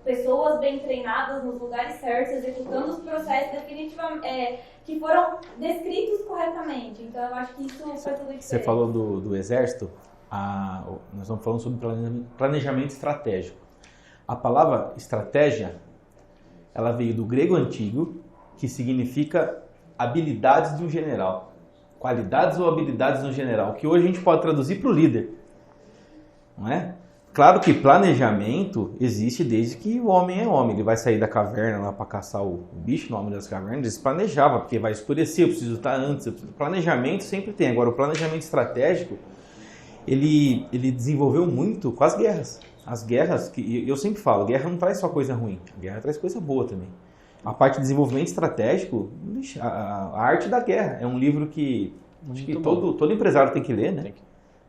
pessoas bem treinadas nos lugares certos, executando os processos definitivamente que foram descritos corretamente. Então, eu acho que isso faz toda a diferença. Você falou do exército, nós estamos falando sobre planejamento estratégico. A palavra estratégia, ela veio do grego antigo, que significa habilidades de um general. Qualidades ou habilidades de um general, que hoje a gente pode traduzir para o líder. Não é? Claro que planejamento existe desde que o homem é homem. Ele vai sair da caverna lá para caçar o bicho no homem das cavernas. Ele se planejava, porque vai escurecer, eu preciso estar antes. Planejamento sempre tem. Agora, o planejamento estratégico, ele desenvolveu muito com as guerras. As guerras, que eu sempre falo, guerra não traz só coisa ruim. A guerra traz coisa boa também. A parte de desenvolvimento estratégico, a arte da guerra. É um livro que acho que todo empresário tem que ler, né?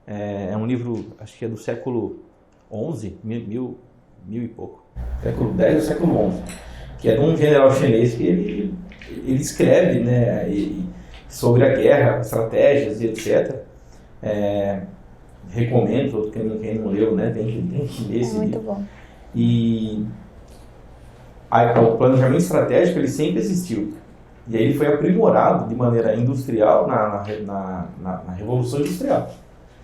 É um livro, acho que é do século XI, mil e pouco. Século X ou século XI. Que é de um general chinês que ele escreve, né, sobre a guerra, estratégias e etc. Recomendo, quem não leu, né, tem que ler esse livro. Muito bom. E o planejamento estratégico ele sempre existiu. E aí ele foi aprimorado de maneira industrial na Revolução Industrial.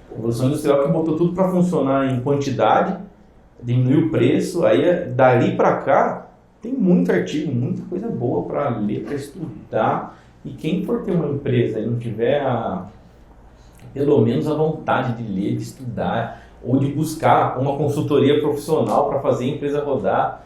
A Revolução Industrial que botou tudo para funcionar em quantidade, diminuiu o preço, aí dali para cá tem muito artigo, muita coisa boa para ler, para estudar. E quem for ter uma empresa e não tiver pelo menos a vontade de ler, de estudar, ou de buscar uma consultoria profissional para fazer a empresa rodar,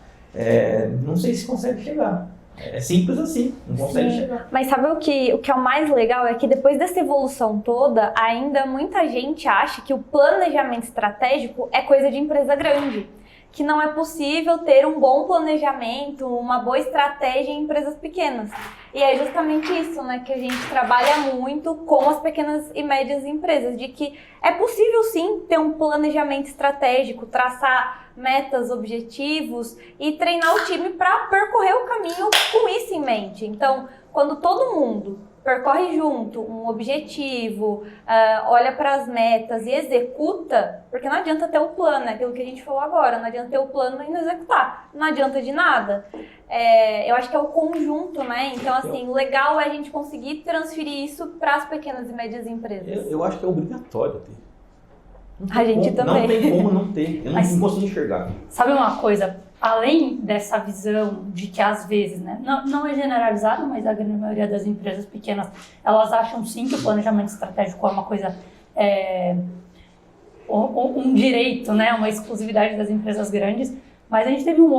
não sei se consegue chegar. É simples assim, não consegue chegar. Mas sabe o que é o mais legal? É que depois dessa evolução toda, ainda muita gente acha que o planejamento estratégico é coisa de empresa grande. Que não é possível ter um bom planejamento, uma boa estratégia em empresas pequenas. E é justamente isso, né, que a gente trabalha muito com as pequenas e médias empresas, de que é possível sim ter um planejamento estratégico, traçar metas, objetivos e treinar o time para percorrer o caminho com isso em mente. Então, quando todo mundo percorre junto um objetivo, olha para as metas e executa, porque não adianta ter o plano, é aquilo que a gente falou agora, não adianta ter o plano e não executar, não adianta de nada. Eu acho que é o conjunto, né? Então, assim, o legal é a gente conseguir transferir isso para as pequenas e médias empresas. Eu acho que é obrigatório ter. A gente também. Não tem como não ter, eu não consigo enxergar. Sabe uma coisa? Além dessa visão de que às vezes, né, não é generalizado, mas a grande maioria das empresas pequenas, elas acham sim que o planejamento estratégico é uma coisa, um direito, né, uma exclusividade das empresas grandes, mas a gente teve uma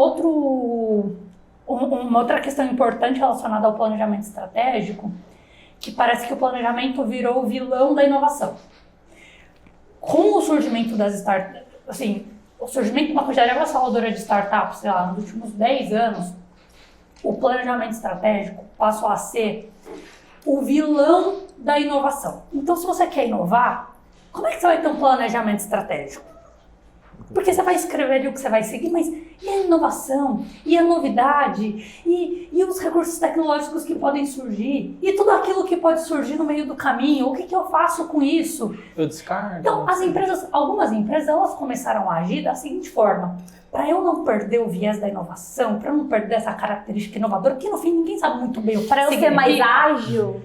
outra questão importante relacionada ao planejamento estratégico, que parece que o planejamento virou o vilão da inovação. Com o surgimento das startups, assim, o surgimento de uma quantidade avassaladora de startups, sei lá, nos últimos 10 anos, o planejamento estratégico passou a ser o vilão da inovação. Então, se você quer inovar, como é que você vai ter um planejamento estratégico? Porque você vai escrever ali o que você vai seguir, mas e a inovação? E a novidade? E os recursos tecnológicos que podem surgir? E tudo aquilo que pode surgir no meio do caminho? O que eu faço com isso? Eu descarto. Então, algumas empresas, elas começaram a agir da seguinte forma: para eu não perder o viés da inovação, para eu não perder essa característica inovadora, que no fim ninguém sabe muito bem o que para eu ser mais ágil,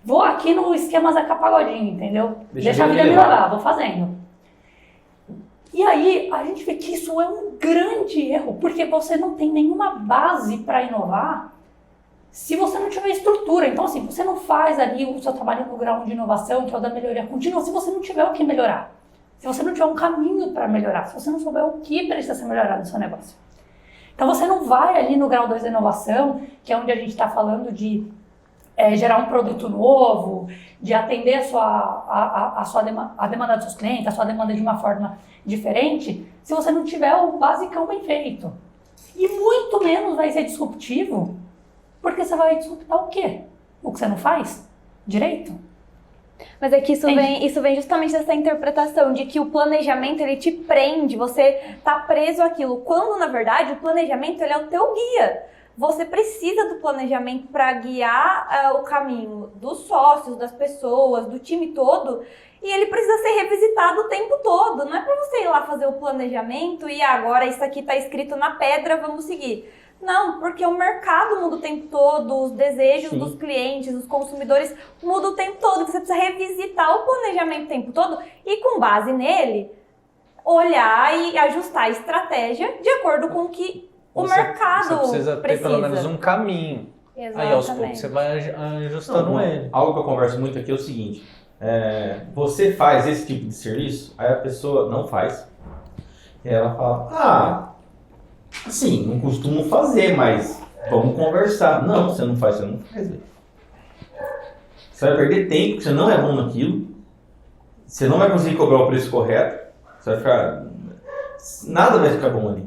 vou aqui no esquema Zeca Pagodinho, entendeu? Deixa a vida me levar, vou fazendo. E aí, a gente vê que isso é um grande erro, porque você não tem nenhuma base para inovar se você não tiver estrutura. Então, assim, você não faz ali o seu trabalho no grau de inovação, que é o da melhoria contínua, se você não tiver o que melhorar. se você não tiver um caminho para melhorar, se você não souber o que precisa ser melhorado no seu negócio. Então você não vai ali no grau 2 da inovação, que é onde a gente está falando de gerar um produto novo, de atender a demanda dos seus clientes, a sua demanda de uma forma diferente, se você não tiver o basicão bem feito. E muito menos vai ser disruptivo, porque você vai disruptar o quê? O que você não faz direito? Mas é que isso vem justamente dessa interpretação de que o planejamento, ele te prende, você tá preso àquilo, quando na verdade o planejamento, ele é o teu guia. Você precisa do planejamento para guiar o caminho dos sócios, das pessoas, do time todo, e ele precisa ser revisitado o tempo todo. Não é para você ir lá fazer o planejamento e agora isso aqui está escrito na pedra, vamos seguir. Não, porque o mercado muda o tempo todo, os desejos dos clientes, dos consumidores mudam o tempo todo. Você precisa revisitar o planejamento o tempo todo e, com base nele, olhar e ajustar a estratégia de acordo com o que o mercado Você precisa ter pelo menos um caminho. Exatamente. Aí aos poucos você vai ajustando ele. Algo que eu converso muito aqui é o seguinte, você faz esse tipo de serviço, aí a pessoa não faz, e ela fala, assim, não costumo fazer, mas vamos conversar. Não, você não faz. Você vai perder tempo, porque você não é bom naquilo, você não vai conseguir cobrar o preço correto, você vai ficar... Nada vai ficar bom ali.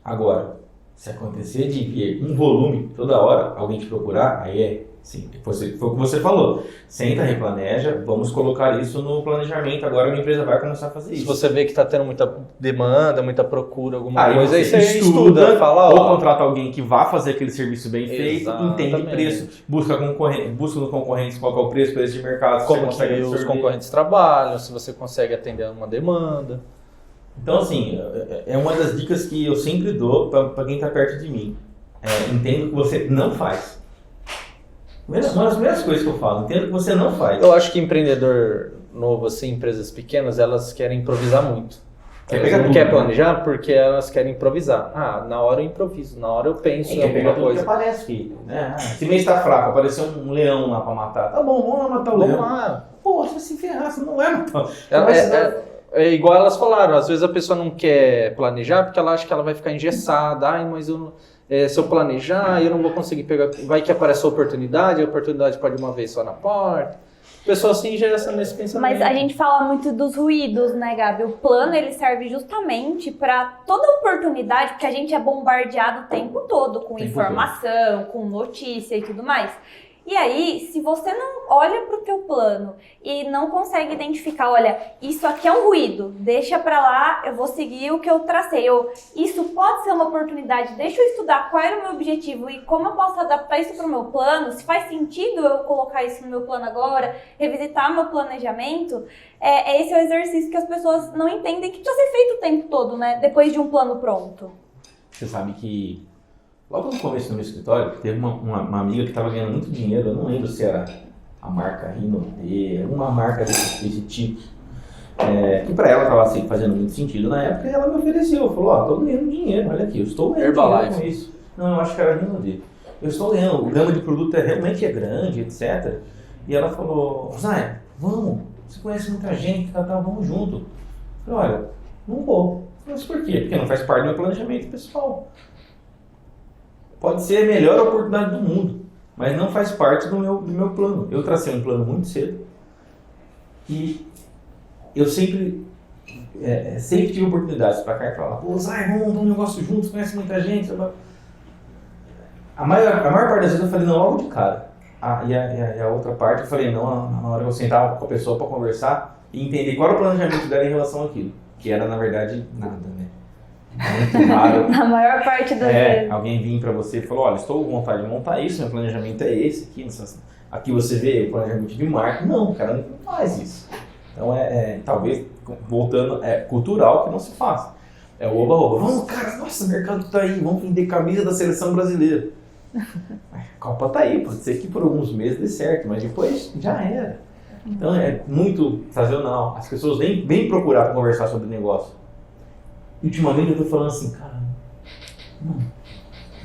Agora, se acontecer de vir um volume toda hora, alguém te procurar, aí sim, foi o que você falou. Senta, replaneja, vamos colocar isso no planejamento, agora a empresa vai começar a fazer isso. Se você vê que está tendo muita demanda, muita procura, alguma coisa, aí você estuda, fala, ou contrata alguém que vá fazer aquele serviço bem feito, entende o preço, busca nos concorrentes qual é o preço de mercado, como que os concorrentes trabalham, se você consegue atender uma demanda. Então, assim, é uma das dicas que eu sempre dou para quem está perto de mim. Entendo que você não faz. Uma das primeiras coisas que eu falo, entendo que você não faz. Eu acho que empreendedor novo, assim, empresas pequenas, elas querem improvisar muito. Elas não querem planejar porque elas querem improvisar. Na hora eu improviso, na hora eu penso em alguma coisa. Que aparece, filho. Esse mês está fraco, apareceu um leão lá para matar. Tá bom, vamos lá matar o leão. Vamos lá. Pô, você vai se ferrar, você não vai matar. É igual elas falaram, às vezes a pessoa não quer planejar porque ela acha que ela vai ficar engessada. Mas se eu planejar, eu não vou conseguir pegar. Vai que aparece a oportunidade pode uma vez só na porta. A pessoa se engessa nesse pensamento. Mas a gente fala muito dos ruídos, né, Gabi? O plano, ele serve justamente para toda oportunidade, porque a gente é bombardeado o tempo todo com informação, com notícia e tudo mais. E aí, se você não olha para o teu plano e não consegue identificar, olha, isso aqui é um ruído, deixa para lá, eu vou seguir o que eu tracei. Isso pode ser uma oportunidade, deixa eu estudar qual era o meu objetivo e como eu posso adaptar isso para o meu plano, se faz sentido eu colocar isso no meu plano agora, revisitar meu planejamento. Esse é o exercício que as pessoas não entendem que precisa ser feito o tempo todo, né? Depois de um plano pronto. Você sabe que logo no começo do meu escritório, teve uma amiga que estava ganhando muito dinheiro, eu não lembro se era a marca Rinode, alguma marca desse tipo, que para ela estava assim, fazendo muito sentido na época, e ela me ofereceu, falou, estou ganhando dinheiro, olha aqui, eu estou ganhando dinheiro com isso. Não, eu acho que era Rinode. Eu estou ganhando, o gama de produto realmente é grande, etc. E ela falou, Zay, vamos, você conhece muita gente, vamos junto. Eu falei, olha, não vou. Mas por quê? Porque não faz parte do meu planejamento pessoal. Pode ser a melhor oportunidade do mundo, mas não faz parte do meu plano. Eu tracei um plano muito cedo e eu sempre tive oportunidades para cá e para lá. Pô, Zay, vamos montar um negócio juntos, conhece muita gente. A maior parte das vezes eu falei não logo de cara. E a outra parte eu falei não na hora que eu sentava com a pessoa para conversar e entender qual era o planejamento dela em relação àquilo, que era na verdade nada, né? Muito raro. Na maior parte das vezes. Alguém vir para você e falou, olha, estou com vontade de montar isso, meu planejamento é esse aqui. Aqui você vê o planejamento de marketing. Não, o cara não faz isso. Então talvez, voltando, é cultural que não se faz. É o oba-oba. Vamos, cara, nossa, o mercado tá aí, vamos vender camisa da seleção brasileira. A Copa tá aí, pode ser que por alguns meses dê certo, mas depois já era. Então é muito sazonal. As pessoas vêm procurar para conversar sobre negócio. Ultimamente eu tô falando assim, cara, não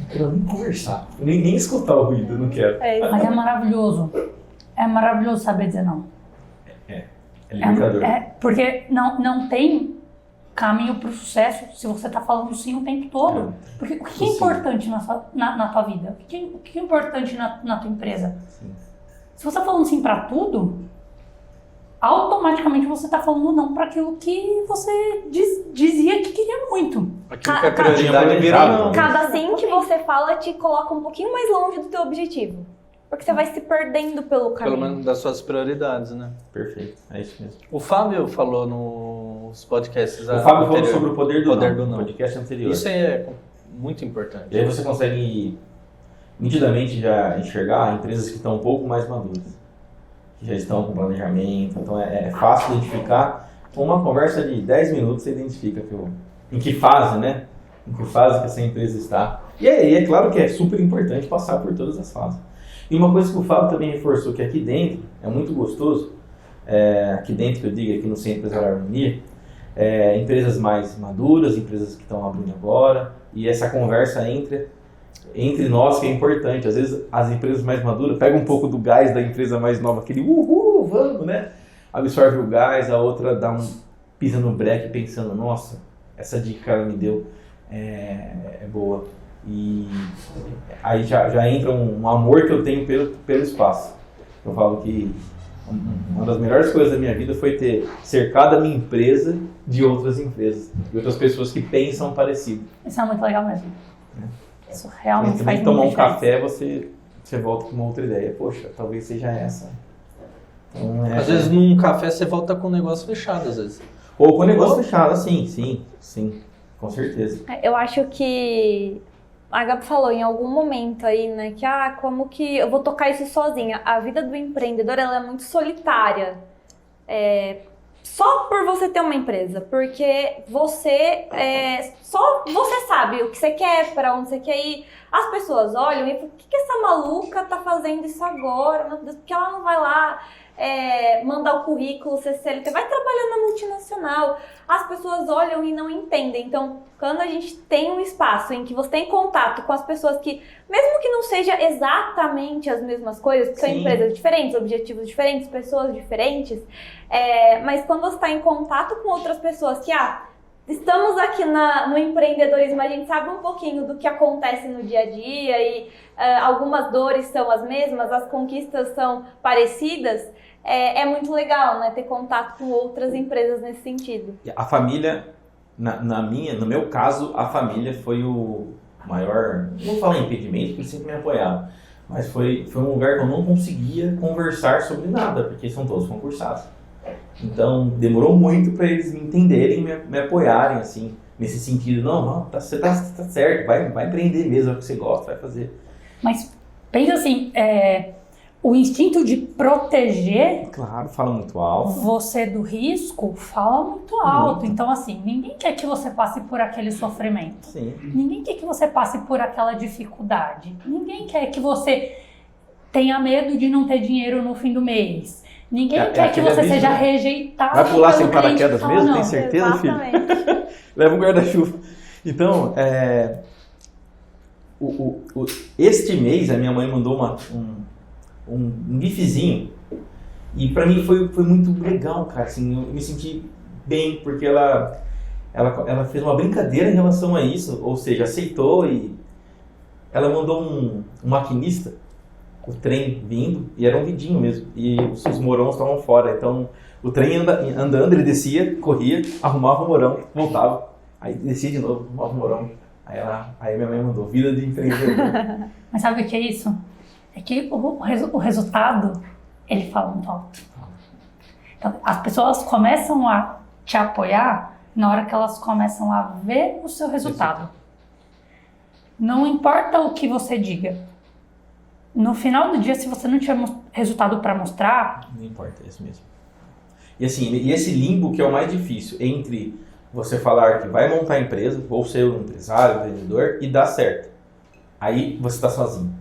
quero nem conversar, nem escutar o ruído, eu não quero. Mas é maravilhoso. É maravilhoso saber dizer não. É libertador. Porque não tem caminho para o sucesso se você está falando sim o tempo todo. Porque o que é importante na tua vida? O que é importante na tua empresa? Sim. Se você está falando sim para tudo, automaticamente você está falando não para aquilo que você dizia que queria muito. Aquilo que a prioridade vira não. Cada sim que você fala te coloca um pouquinho mais longe do teu objetivo. Porque você vai se perdendo pelo caminho. Pelo menos das suas prioridades, né? Perfeito, é isso mesmo. O Fábio falou nos podcasts O Fábio falou sobre o poder do não, no podcast anterior. Isso é muito importante. E aí você consegue nitidamente já enxergar empresas que estão um pouco mais maduras, que já estão com planejamento, então é fácil identificar. Com uma conversa de 10 minutos você identifica em que fase, né? Em que fase que essa empresa está. E é claro que é super importante passar por todas as fases. E uma coisa que o Fábio também reforçou, que aqui dentro é muito gostoso, aqui dentro que eu digo, aqui no Centro Empresarial Harmonia, empresas mais maduras, empresas que estão abrindo agora, e essa conversa entre nós que é importante. Às vezes as empresas mais maduras pegam um pouco do gás da empresa mais nova, aquele uhul, vamos, né? Absorve o gás, a outra pisa no breque pensando, nossa, essa dica que ela me deu é boa. E aí já entra um amor que eu tenho pelo espaço. Eu falo que uma das melhores coisas da minha vida foi ter cercado a minha empresa de outras empresas, de outras pessoas que pensam parecido. Isso é muito legal mesmo. Isso realmente faz tomar muito café, você volta com uma outra ideia. Poxa, talvez seja essa. Então, às vezes num café você volta com o negócio fechado, às vezes. Ou com o negócio fechado, sim, com certeza. Eu acho que a Gabi falou em algum momento aí, né, que como que eu vou tocar isso sozinha. A vida do empreendedor, ela é muito solitária. Só por você ter uma empresa, porque só você sabe o que você quer, para onde você quer ir. As pessoas olham e falam, o que essa maluca tá fazendo isso agora? Meu Deus, porque ela não vai lá mandar o currículo, CCLT, vai trabalhar na multinacional. As pessoas olham e não entendem. Então, quando a gente tem um espaço em que você tem contato com as pessoas que, mesmo que não seja exatamente as mesmas coisas, porque são empresas diferentes, objetivos diferentes, pessoas diferentes, mas quando você está em contato com outras pessoas que, estamos aqui no empreendedorismo, a gente sabe um pouquinho do que acontece no dia a dia e algumas dores são as mesmas, as conquistas são parecidas. É muito legal, né, ter contato com outras empresas nesse sentido. A família, no meu caso, a família foi o maior, não vou falar impedimento, porque eles sempre me apoiavam, mas foi um lugar que eu não conseguia conversar sobre nada, porque são todos concursados. Então, demorou muito para eles me entenderem, me apoiarem, assim, nesse sentido. Não, você tá certo, vai empreender mesmo, é o que você gosta, vai fazer. Mas, pensa assim, o instinto de proteger... Claro, fala muito alto. Você do risco, fala muito alto. Então, assim, ninguém quer que você passe por aquele sofrimento. Sim. Ninguém quer que você passe por aquela dificuldade. Ninguém quer que você tenha medo de não ter dinheiro no fim do mês. Ninguém quer que você seja rejeitado. Vai pular sem pelo paraquedas mesmo? Não. Tem certeza, Exatamente. filho? Leva um guarda-chuva. Então, este mês a minha mãe mandou um gifzinho e pra mim foi muito legal, cara. Assim, eu me senti bem porque ela fez uma brincadeira em relação a isso, ou seja, aceitou e ela mandou um maquinista, o trem vindo, e era um vidinho mesmo, e os morões estavam fora, então o trem andando, ele descia, corria, arrumava o morão, voltava, aí descia de novo, arrumava o morão, aí minha mãe mandou, vida de empreendedor. Mas sabe o que é isso? É que o resultado, ele fala muito alto. Então, as pessoas começam a te apoiar na hora que elas começam a ver o seu resultado. Não importa o que você diga. No final do dia, se você não tiver resultado para mostrar... Não importa, é isso mesmo. E assim, e esse limbo que é o mais difícil, entre você falar que vai montar a empresa, ou ser um empresário, um vendedor, e dar certo. Aí você está sozinho.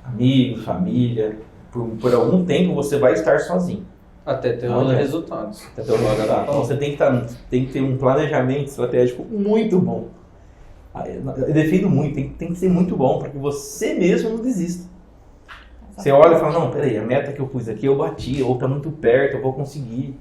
Amigos, família, por algum tempo você vai estar sozinho. Até ter os resultados. Até ter os resultados. Então você tem que ter um planejamento estratégico muito bom. Eu defendo muito, tem que ser muito bom para que você mesmo não desista. Você olha e fala, não, peraí, a meta que eu pus aqui eu bati, ou tá muito perto, eu vou conseguir.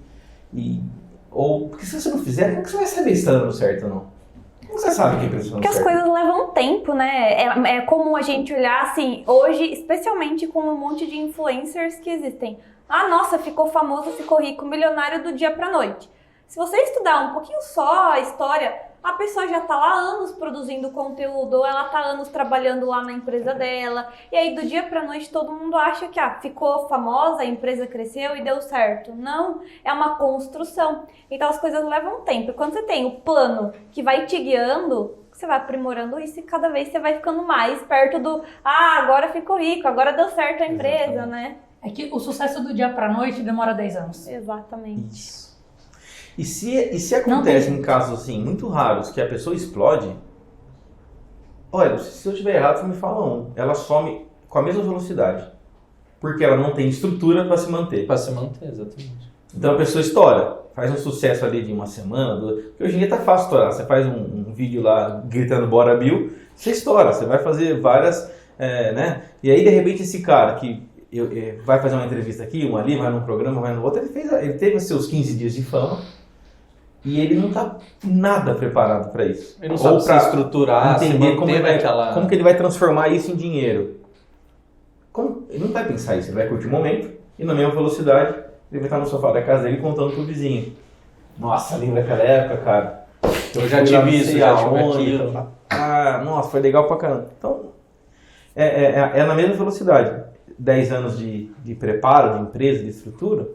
Ou, porque se você não fizer, como que você vai saber se tá dando certo ou não? Como você sabe que a empresa não Porque as coisas levam tempo, né? É comum a gente olhar assim, hoje, especialmente com um monte de influencers que existem. Ah, nossa, ficou famoso, ficou rico, milionário do dia pra noite. Se você estudar um pouquinho só a história, a pessoa já tá lá há anos produzindo conteúdo, ou ela tá há anos trabalhando lá na empresa dela, e aí do dia pra noite todo mundo acha que ficou famosa, a empresa cresceu e deu certo. Não, é uma construção. Então as coisas levam tempo. E quando você tem o plano que vai te guiando, você vai aprimorando isso e cada vez você vai ficando mais perto do agora ficou rico, agora deu certo a empresa, né? É que o sucesso do dia pra noite demora 10 anos. Exatamente. Isso. E se acontece em casos assim, muito raros, que a pessoa explode, olha, se eu estiver errado, você me fala ela some com a mesma velocidade. Porque ela não tem estrutura para se manter. Para se manter, exatamente. Então a pessoa estoura, faz um sucesso ali de uma semana, porque hoje em dia tá fácil estourar. Você faz um vídeo lá gritando Bora Bill, você estoura, você vai fazer várias, né? E aí de repente esse cara que vai fazer uma entrevista aqui, uma ali, vai num programa, vai no outro, ele teve os seus 15 dias de fama. E ele não está nada preparado para isso. Ele não sabe se estruturar, entender se como que ele vai transformar isso em dinheiro. Ele não vai pensar isso, ele vai curtir o momento e na mesma velocidade ele vai estar no sofá da casa dele contando pro vizinho. Nossa, lembra daquela época, cara? Eu já tive isso, já tive aquilo. Nossa, foi legal pra caramba. Então, é na mesma velocidade. 10 anos de preparo, de empresa, de estrutura,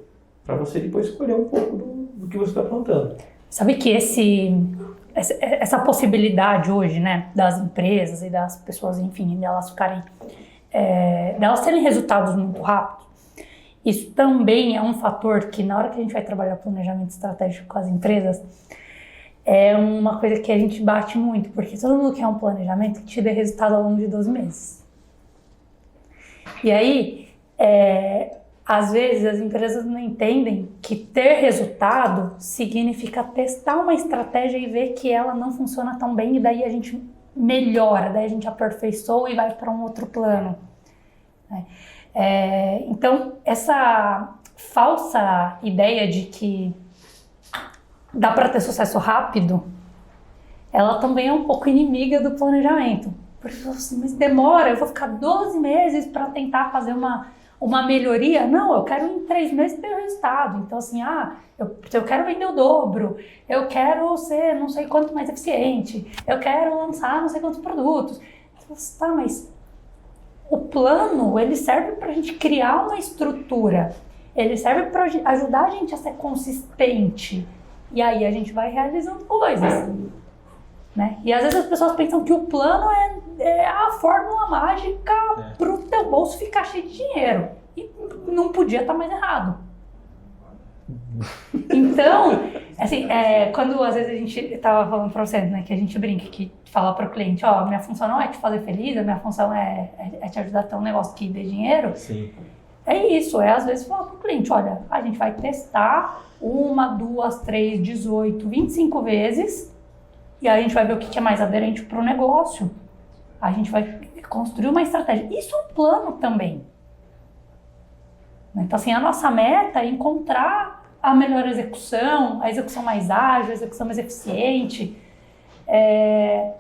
para você depois escolher um pouco do que você está plantando. Sabe que essa possibilidade hoje, né, das empresas e das pessoas, enfim, delas ficarem, delas terem resultados muito rápidos, isso também é um fator que na hora que a gente vai trabalhar planejamento estratégico com as empresas, é uma coisa que a gente bate muito, porque todo mundo quer um planejamento que te dê resultado ao longo de 12 meses. E aí, às vezes as empresas não entendem que ter resultado significa testar uma estratégia e ver que ela não funciona tão bem e daí a gente melhora, daí a gente aperfeiçoa e vai para um outro plano. Então, essa falsa ideia de que dá para ter sucesso rápido, ela também é um pouco inimiga do planejamento. Porque assim, mas demora, eu vou ficar 12 meses para tentar fazer uma melhoria? Não, eu quero em 3 meses ter resultado. Então assim, eu quero vender o dobro, eu quero ser não sei quanto mais eficiente, eu quero lançar não sei quantos produtos. Você, tá, mas o plano, ele serve para a gente criar uma estrutura, ele serve para ajudar a gente a ser consistente. E aí a gente vai realizando coisas. Né? E às vezes as pessoas pensam que o plano é a fórmula mágica para o teu bolso ficar cheio de dinheiro. E não podia estar mais errado. Então, assim, quando às vezes a gente estava falando para você, né, que a gente brinca, que fala para o cliente, minha função não é te fazer feliz, a minha função é te ajudar a ter um negócio que dê dinheiro. Sim. É isso, às vezes falar para o cliente, olha, a gente vai testar 1, 2, 3, 18, 25 vezes. E aí a gente vai ver o que é mais aderente para o negócio. A gente vai construir uma estratégia. Isso é um plano também. Então, assim, a nossa meta é encontrar a melhor execução, a execução mais ágil, a execução mais eficiente.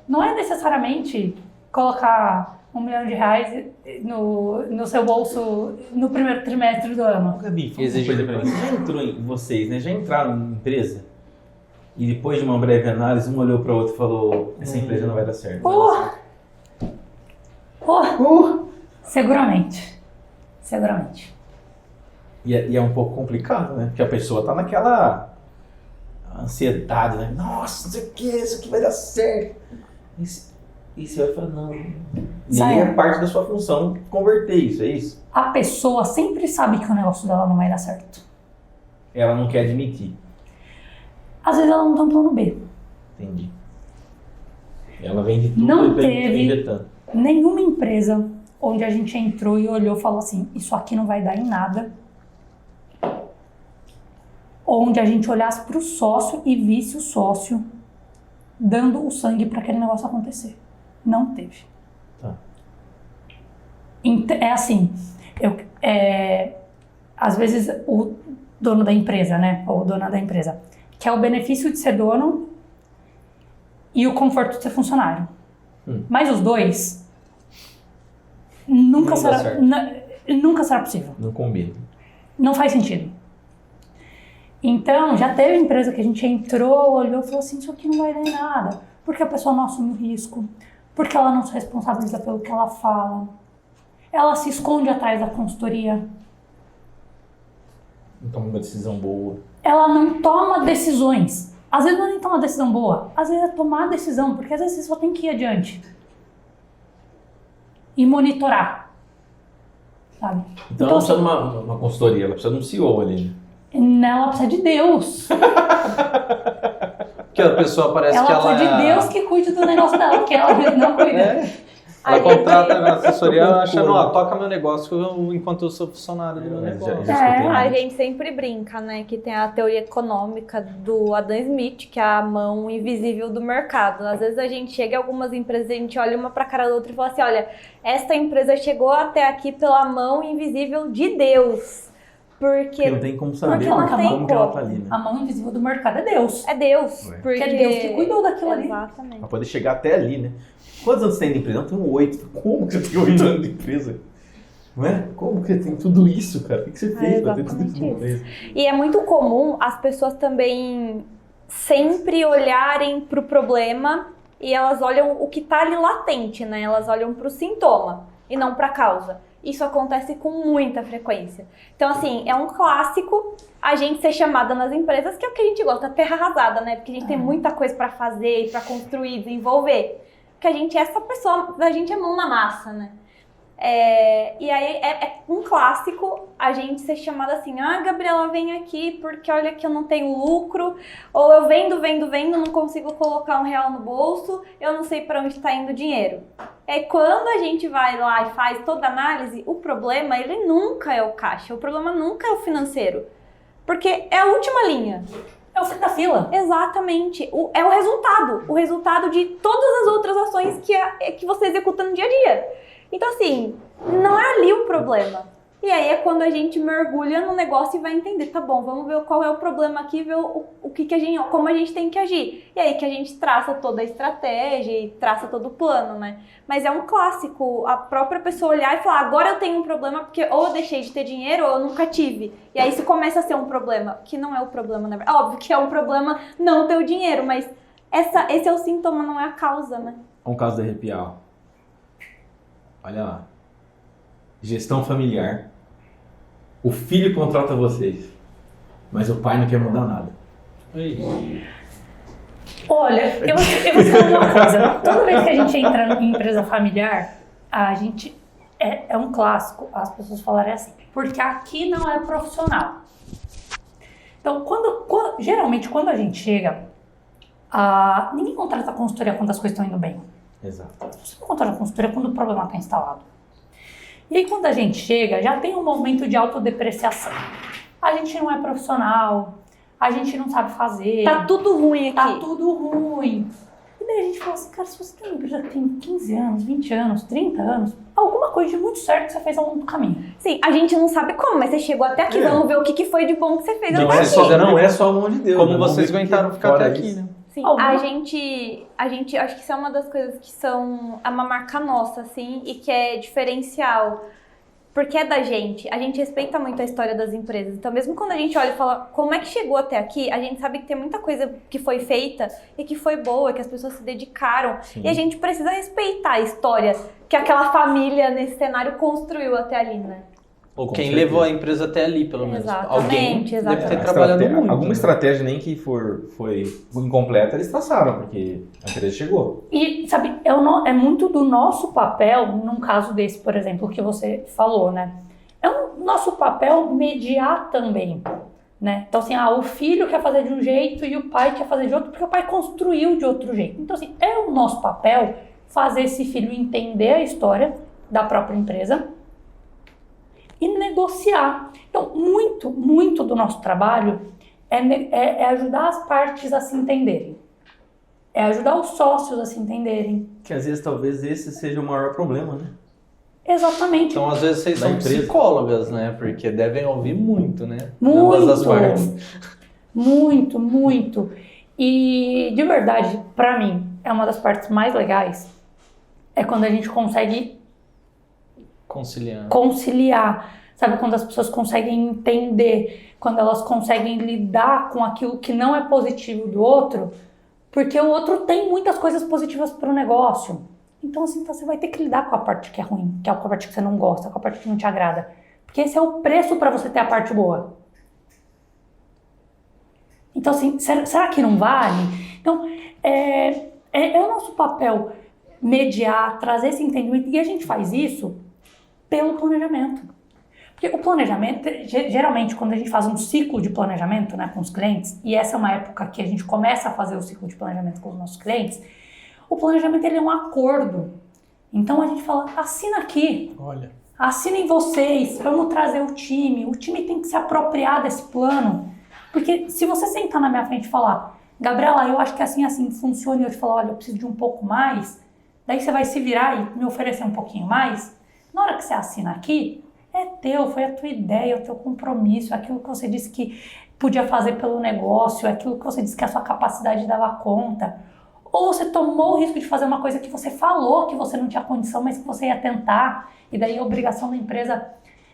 Não é necessariamente colocar R$1 milhão no seu bolso no primeiro trimestre do ano. Gabi, fala uma coisa pra mim. Você já entrou em vocês, né? Já entraram em empresa? E depois de uma breve análise, um olhou para o outro e falou, essa empresa não vai dar certo. Seguramente. E é um pouco complicado, né? Porque a pessoa tá naquela ansiedade, né? Nossa, não sei o que, isso aqui vai dar certo. E você vai falar, não. E aí é parte da sua função converter isso, é isso? A pessoa sempre sabe que o negócio dela não vai dar certo. Ela não quer admitir. Às vezes ela não tem um plano B. Entendi. Ela vende tudo não e teve tanto. Nenhuma empresa onde a gente entrou e olhou e falou assim, isso aqui não vai dar em nada. Onde a gente olhasse para o sócio e visse o sócio dando o sangue para aquele negócio acontecer. Não teve. Tá. É assim, Às vezes o dono da empresa, né, ou dona da empresa, quer o benefício de ser dono e o conforto de ser funcionário. Mas os dois nunca será possível. Não combina. Não faz sentido. Então, já teve empresa que a gente entrou, olhou e falou assim, isso aqui não vai dar em nada. Porque a pessoa não assume o risco. Porque ela não se responsabiliza pelo que ela fala. Ela se esconde atrás da consultoria. Não toma uma decisão boa. Ela não toma decisões. Às vezes não é nem tomar decisão boa. Às vezes é tomar decisão, porque às vezes você só tem que ir adiante. E monitorar. Sabe? Então ela precisa de uma consultoria, ela precisa de um CEO ali, né? Ela precisa de Deus. Que a pessoa parece que ela... Ela precisa de Deus que cuide do negócio dela, porque ela não cuida. Ela contrata a assessoria achando, toca meu negócio enquanto eu sou funcionário do meu negócio. A gente sempre brinca, né, que tem a teoria econômica do Adam Smith, que é a mão invisível do mercado. Às vezes a gente chega em algumas empresas, a gente olha uma pra cara da outra e fala assim, olha, esta empresa chegou até aqui pela mão invisível de Deus. Porque não tem como saber como que ela tá ali, né? A mão invisível do mercado é Deus. É Deus. Porque é Deus que cuidou daquilo ali. Exatamente. Pra poder chegar até ali, né? Quantos anos tem de empresa? Eu tenho 8. Como que você tem 8 anos de empresa? Não é? Como que você tem tudo isso, cara? O que você fez pra ter tudo isso de empresa? E é muito comum as pessoas também sempre olharem pro problema e elas olham o que tá ali latente, né? Elas olham pro sintoma e não pra causa. Isso acontece com muita frequência. Então, assim, é um clássico a gente ser chamada nas empresas, que é o que a gente gosta, terra arrasada, né? Porque a gente tem muita coisa pra fazer, pra construir, desenvolver. Porque a gente é essa pessoa, a gente é mão na massa, né? E aí é um clássico a gente ser chamada assim, Gabriela, vem aqui porque olha que eu não tenho lucro, ou eu vendo, não consigo colocar R$1 no bolso, eu não sei para onde está indo o dinheiro. Quando a gente vai lá e faz toda a análise, o problema, ele nunca é o caixa, o problema nunca é o financeiro, porque é a última linha. É o fim da fila. Exatamente. É o resultado de todas as outras ações que você executa no dia a dia. Então, assim, não é ali o problema. E aí é quando a gente mergulha no negócio e vai entender, tá bom, vamos ver qual é o problema aqui, ver como a gente tem que agir. E aí que a gente traça toda a estratégia e traça todo o plano, né? Mas é um clássico a própria pessoa olhar e falar, agora eu tenho um problema porque ou eu deixei de ter dinheiro ou eu nunca tive. E aí isso começa a ser um problema, que não é o problema, na verdade. Óbvio que é um problema não ter o dinheiro, mas esse é o sintoma, não é a causa, né? Um caso de arrepiar. Olha lá. Gestão familiar. O filho contrata vocês, mas o pai não quer mudar nada. Olha, eu vou falar uma coisa. Toda vez que a gente entra em empresa familiar, a gente... É um clássico as pessoas falarem assim, porque aqui não é profissional. Então, geralmente, quando a gente chega, ninguém contrata consultoria quando as coisas estão indo bem. Exato. Você não contrata consultoria quando o problema está instalado. E aí, quando a gente chega, já tem um movimento de autodepreciação. A gente não é profissional, a gente não sabe fazer. Tá tudo ruim aqui. Tá tudo ruim. E daí a gente fala assim, cara, se você tem uma empresa que tem 15 anos, 20 anos, 30 anos, alguma coisa de muito certo que você fez ao longo do caminho. Sim, a gente não sabe como, mas você chegou até aqui, vamos ver o que foi de bom que você fez Não até aqui. Não é só a mão de Deus. Como vocês aguentaram ficar até aqui, né? Sim, a gente, acho que isso é uma das coisas que é uma marca nossa, assim, e que é diferencial, porque é da gente. A gente respeita muito a história das empresas. Então, mesmo quando a gente olha e fala como é que chegou até aqui, a gente sabe que tem muita coisa que foi feita e que foi boa, que as pessoas se dedicaram. Sim. E a gente precisa respeitar a história que aquela família nesse cenário construiu até ali, né? Ou quem levou a empresa até ali, pelo menos. Alguém deve ter trabalhado muito. Alguma estratégia, nem que foi incompleta, eles traçaram, porque a empresa chegou. E, sabe, é muito do nosso papel, num caso desse, por exemplo, que você falou, né? É o nosso papel mediar também, né? Então, assim, o filho quer fazer de um jeito e o pai quer fazer de outro, porque o pai construiu de outro jeito. Então, assim, é o nosso papel fazer esse filho entender a história da própria empresa e negociar. Então, muito do nosso trabalho é ajudar as partes a se entenderem. É ajudar os sócios a se entenderem. Que às vezes, talvez, esse seja o maior problema, né? Exatamente. Então, às vezes, vocês são psicólogas, né? Porque devem ouvir muito, né? Muito. Ambas as partes. Muito, muito. E, de verdade, pra mim, é uma das partes mais legais. É quando a gente consegue conciliar. Sabe, quando as pessoas conseguem entender, quando elas conseguem lidar com aquilo que não é positivo do outro, porque o outro tem muitas coisas positivas para o negócio. Então, assim, você vai ter que lidar com a parte que é ruim, que é a parte que você não gosta, com a parte que não te agrada. Porque esse é o preço para você ter a parte boa. Então, assim, será que não vale? Então, é o nosso papel mediar, trazer esse entendimento. E a gente faz isso pelo planejamento. Porque o planejamento, geralmente, quando a gente faz um ciclo de planejamento, né, com os clientes, e essa é uma época que a gente começa a fazer o ciclo de planejamento com os nossos clientes, o planejamento ele é um acordo. Então a gente fala, assina aqui, assinem vocês, vamos trazer o time tem que se apropriar desse plano. Porque se você sentar na minha frente e falar, Gabriela, eu acho que assim funciona, e eu te falar, olha, eu preciso de um pouco mais, daí você vai se virar e me oferecer um pouquinho mais, na hora que você assina aqui, é teu, foi a tua ideia, o teu compromisso, aquilo que você disse que podia fazer pelo negócio, aquilo que você disse que a sua capacidade dava conta. Ou você tomou o risco de fazer uma coisa que você falou que você não tinha condição, mas que você ia tentar, e daí a obrigação da empresa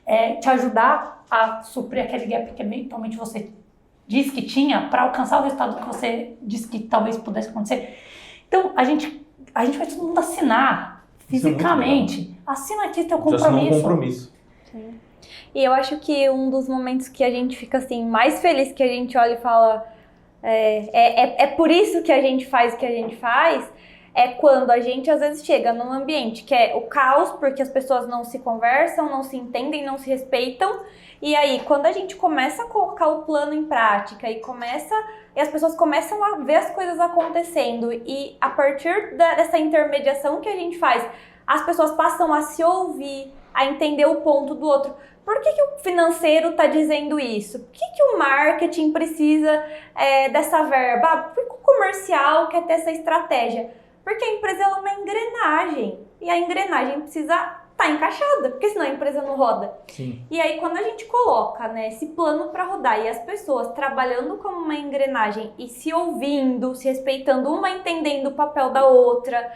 é te ajudar a suprir aquele gap que eventualmente você disse que tinha para alcançar o resultado que você disse que talvez pudesse acontecer. Então, a gente vai todo mundo assinar fisicamente. Assina aqui teu compromisso. Sim. E eu acho que um dos momentos que a gente fica assim mais feliz, que a gente olha e fala é por isso que a gente faz o que a gente faz, é quando a gente às vezes chega num ambiente que é o caos, porque as pessoas não se conversam, não se entendem, não se respeitam, e aí quando a gente começa a colocar o plano em prática e as pessoas começam a ver as coisas acontecendo, e a partir dessa intermediação que a gente faz, as pessoas passam a se ouvir, a entender o ponto do outro. Por que o financeiro está dizendo isso? Por que o marketing precisa dessa verba? Por que o comercial quer ter essa estratégia? Porque a empresa é uma engrenagem. E a engrenagem precisa estar encaixada, porque senão a empresa não roda. Sim. E aí quando a gente coloca, né, esse plano para rodar e as pessoas trabalhando como uma engrenagem e se ouvindo, se respeitando, uma entendendo o papel da outra,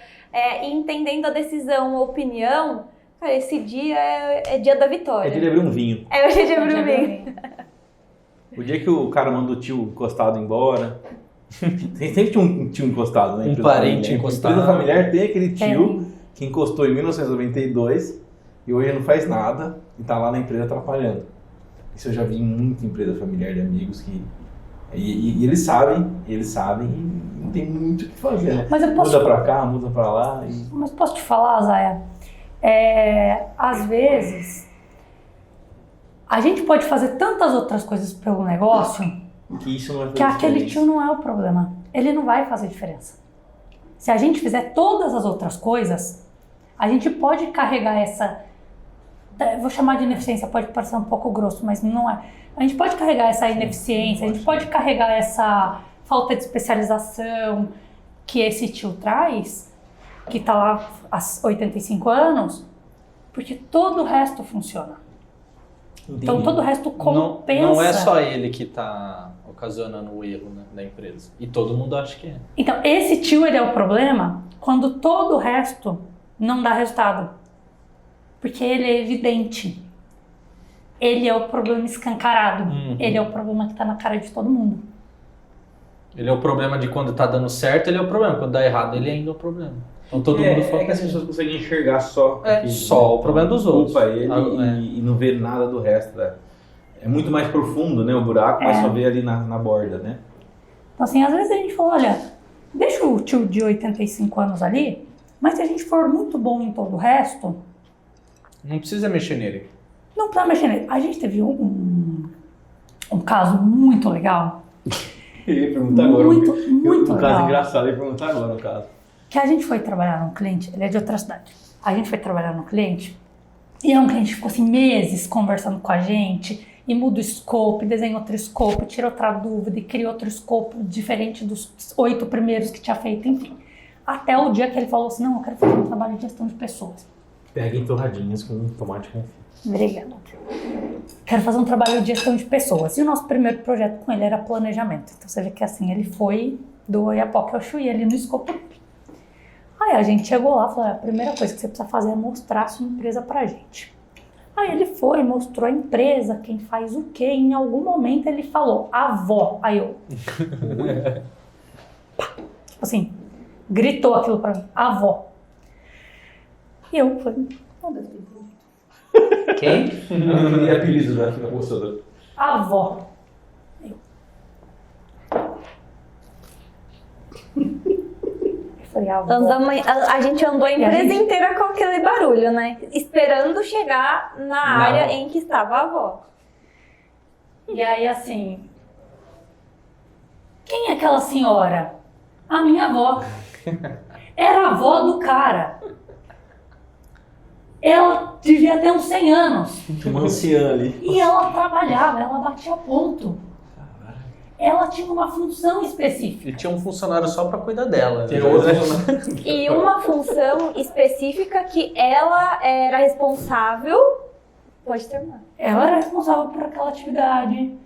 e entendendo a decisão, a opinião, cara, esse dia é dia da vitória. É dia de abrir um vinho. É o dia de abrir um vinho. O dia que o cara manda o tio encostado embora. Sempre tinha um tio encostado, né? Um parente encostado. Empresa familiar tem aquele tio que encostou em 1992 e hoje não faz nada e tá lá na empresa atrapalhando. Isso eu já vi em muita empresa familiar de amigos que... E eles sabem e não tem muito o que fazer, né? Mas muda pra cá, muda pra lá. Mas posso te falar, Zaya? Às vezes, a gente pode fazer tantas outras coisas pelo negócio que isso não vai fazer que aquele diferença. tio não é o problema. Ele não vai fazer diferença. Se a gente fizer todas as outras coisas, a gente pode carregar essa... Vou chamar de ineficiência, pode parecer um pouco grosso, mas não é. A gente pode carregar essa ineficiência, a gente pode carregar essa falta de especialização que esse tio traz, que está lá há 85 anos, porque todo o resto funciona. Entendi. Então todo o resto compensa. Não é só ele que está ocasionando o erro, né, da empresa. E todo mundo acha que é. Então esse tio ele é o problema quando todo o resto não dá resultado. Porque ele é evidente. Ele é o problema escancarado. Ele é o problema que está na cara de todo mundo. Ele é o problema de quando está dando certo, ele é o problema. Quando dá errado, ele ainda é o problema. Então todo mundo foca. É que as pessoas conseguem enxergar só só o problema dos outros. Culpa ele e não ver nada do resto. Né? É muito mais profundo, né, o buraco, mas só vê ali na borda, né? Então assim, às vezes a gente fala, olha, deixa o tio de 85 anos ali, mas se a gente for muito bom em todo o resto... Não precisa mexer nele. Não precisa mexer nele. A gente teve um caso muito legal. Eu ia perguntar agora. Muito Um legal. caso engraçado, eu ia perguntar agora no caso. Que a gente foi trabalhar num cliente, ele é de outra cidade. A gente foi trabalhar num cliente e é um cliente que ficou assim meses conversando com a gente e muda o scope, desenha outro scope, tira outra dúvida e cria outro scope diferente dos 8 primeiros que tinha feito, enfim. Até o dia que ele falou assim, não, eu quero fazer um trabalho de gestão de pessoas. Peguem torradinhas com tomate confit. Obrigada. Quero fazer um trabalho de gestão de pessoas. E o nosso primeiro projeto com ele era planejamento. Então você vê que assim, ele foi do Oiapoque ao Chuí ali no escopo. Aí a gente chegou lá e falou, a primeira coisa que você precisa fazer é mostrar a sua empresa pra gente. Aí ele foi, mostrou a empresa, quem faz o quê. Em algum momento ele falou, avó. Aí eu... tipo assim, gritou aquilo pra mim, avó. E eu falei, meu Deus, Quem? E apelido da moça? avó. Eu falei, avó. A gente andou a empresa inteira com aquele barulho, né? Esperando chegar na área em que estava a avó. E aí, assim... Quem é aquela senhora? A minha avó. Era a avó do cara. Ela devia ter uns 100 anos. Uma anciã ali. E ela trabalhava, ela batia ponto. Ela tinha uma função específica. E tinha um funcionário só pra cuidar dela. Tem outra. E uma função específica que ela era responsável... Pode terminar. Ela era responsável por aquela atividade.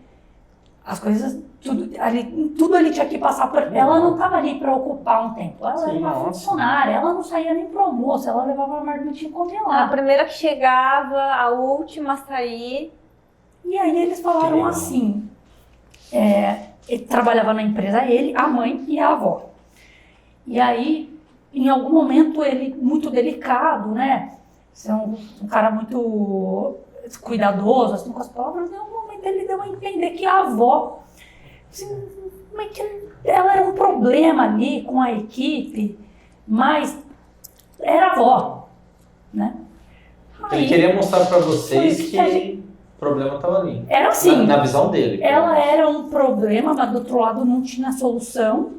As coisas, tudo ali tinha que passar por... Ela não estava ali para ocupar um tempo. Ela era uma funcionária, ela não saía nem pro almoço, ela levava a marmitinha e comia lá. A primeira que chegava, a última a sair. E aí eles falaram assim, ele trabalhava na empresa, ele, a mãe e a avó. E aí, em algum momento, ele, muito delicado, né? Ser um cara muito cuidadoso, assim, com as palavras, em algum momento ele deu a entender que a avó, assim, ela era um problema ali com a equipe, mas era a avó, né? Ele queria mostrar pra vocês que o problema estava ali. Era assim. Na visão dele. Ela era um problema, mas do outro lado não tinha solução.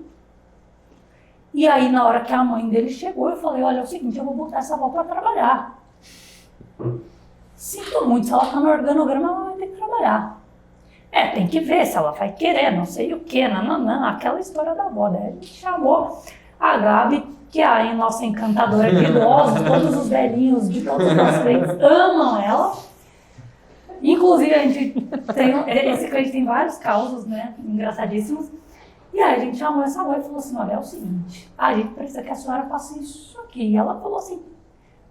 E aí, na hora que a mãe dele chegou, eu falei, olha, é o seguinte, eu vou botar essa avó pra trabalhar. Sinto muito, se ela tá no organograma, ela vai ter que trabalhar. Tem que ver se ela vai querer, não sei o que, não, aquela história da avó. Daí a gente chamou a Gabi, que é a nossa encantadora de idosos, todos os velhinhos de todos os nossos clientes amam ela. Inclusive, a gente esse cliente tem vários causos, né, engraçadíssimos. E aí a gente chamou essa avó e falou assim, olha, é o seguinte, a gente precisa que a senhora faça isso aqui. E ela falou assim,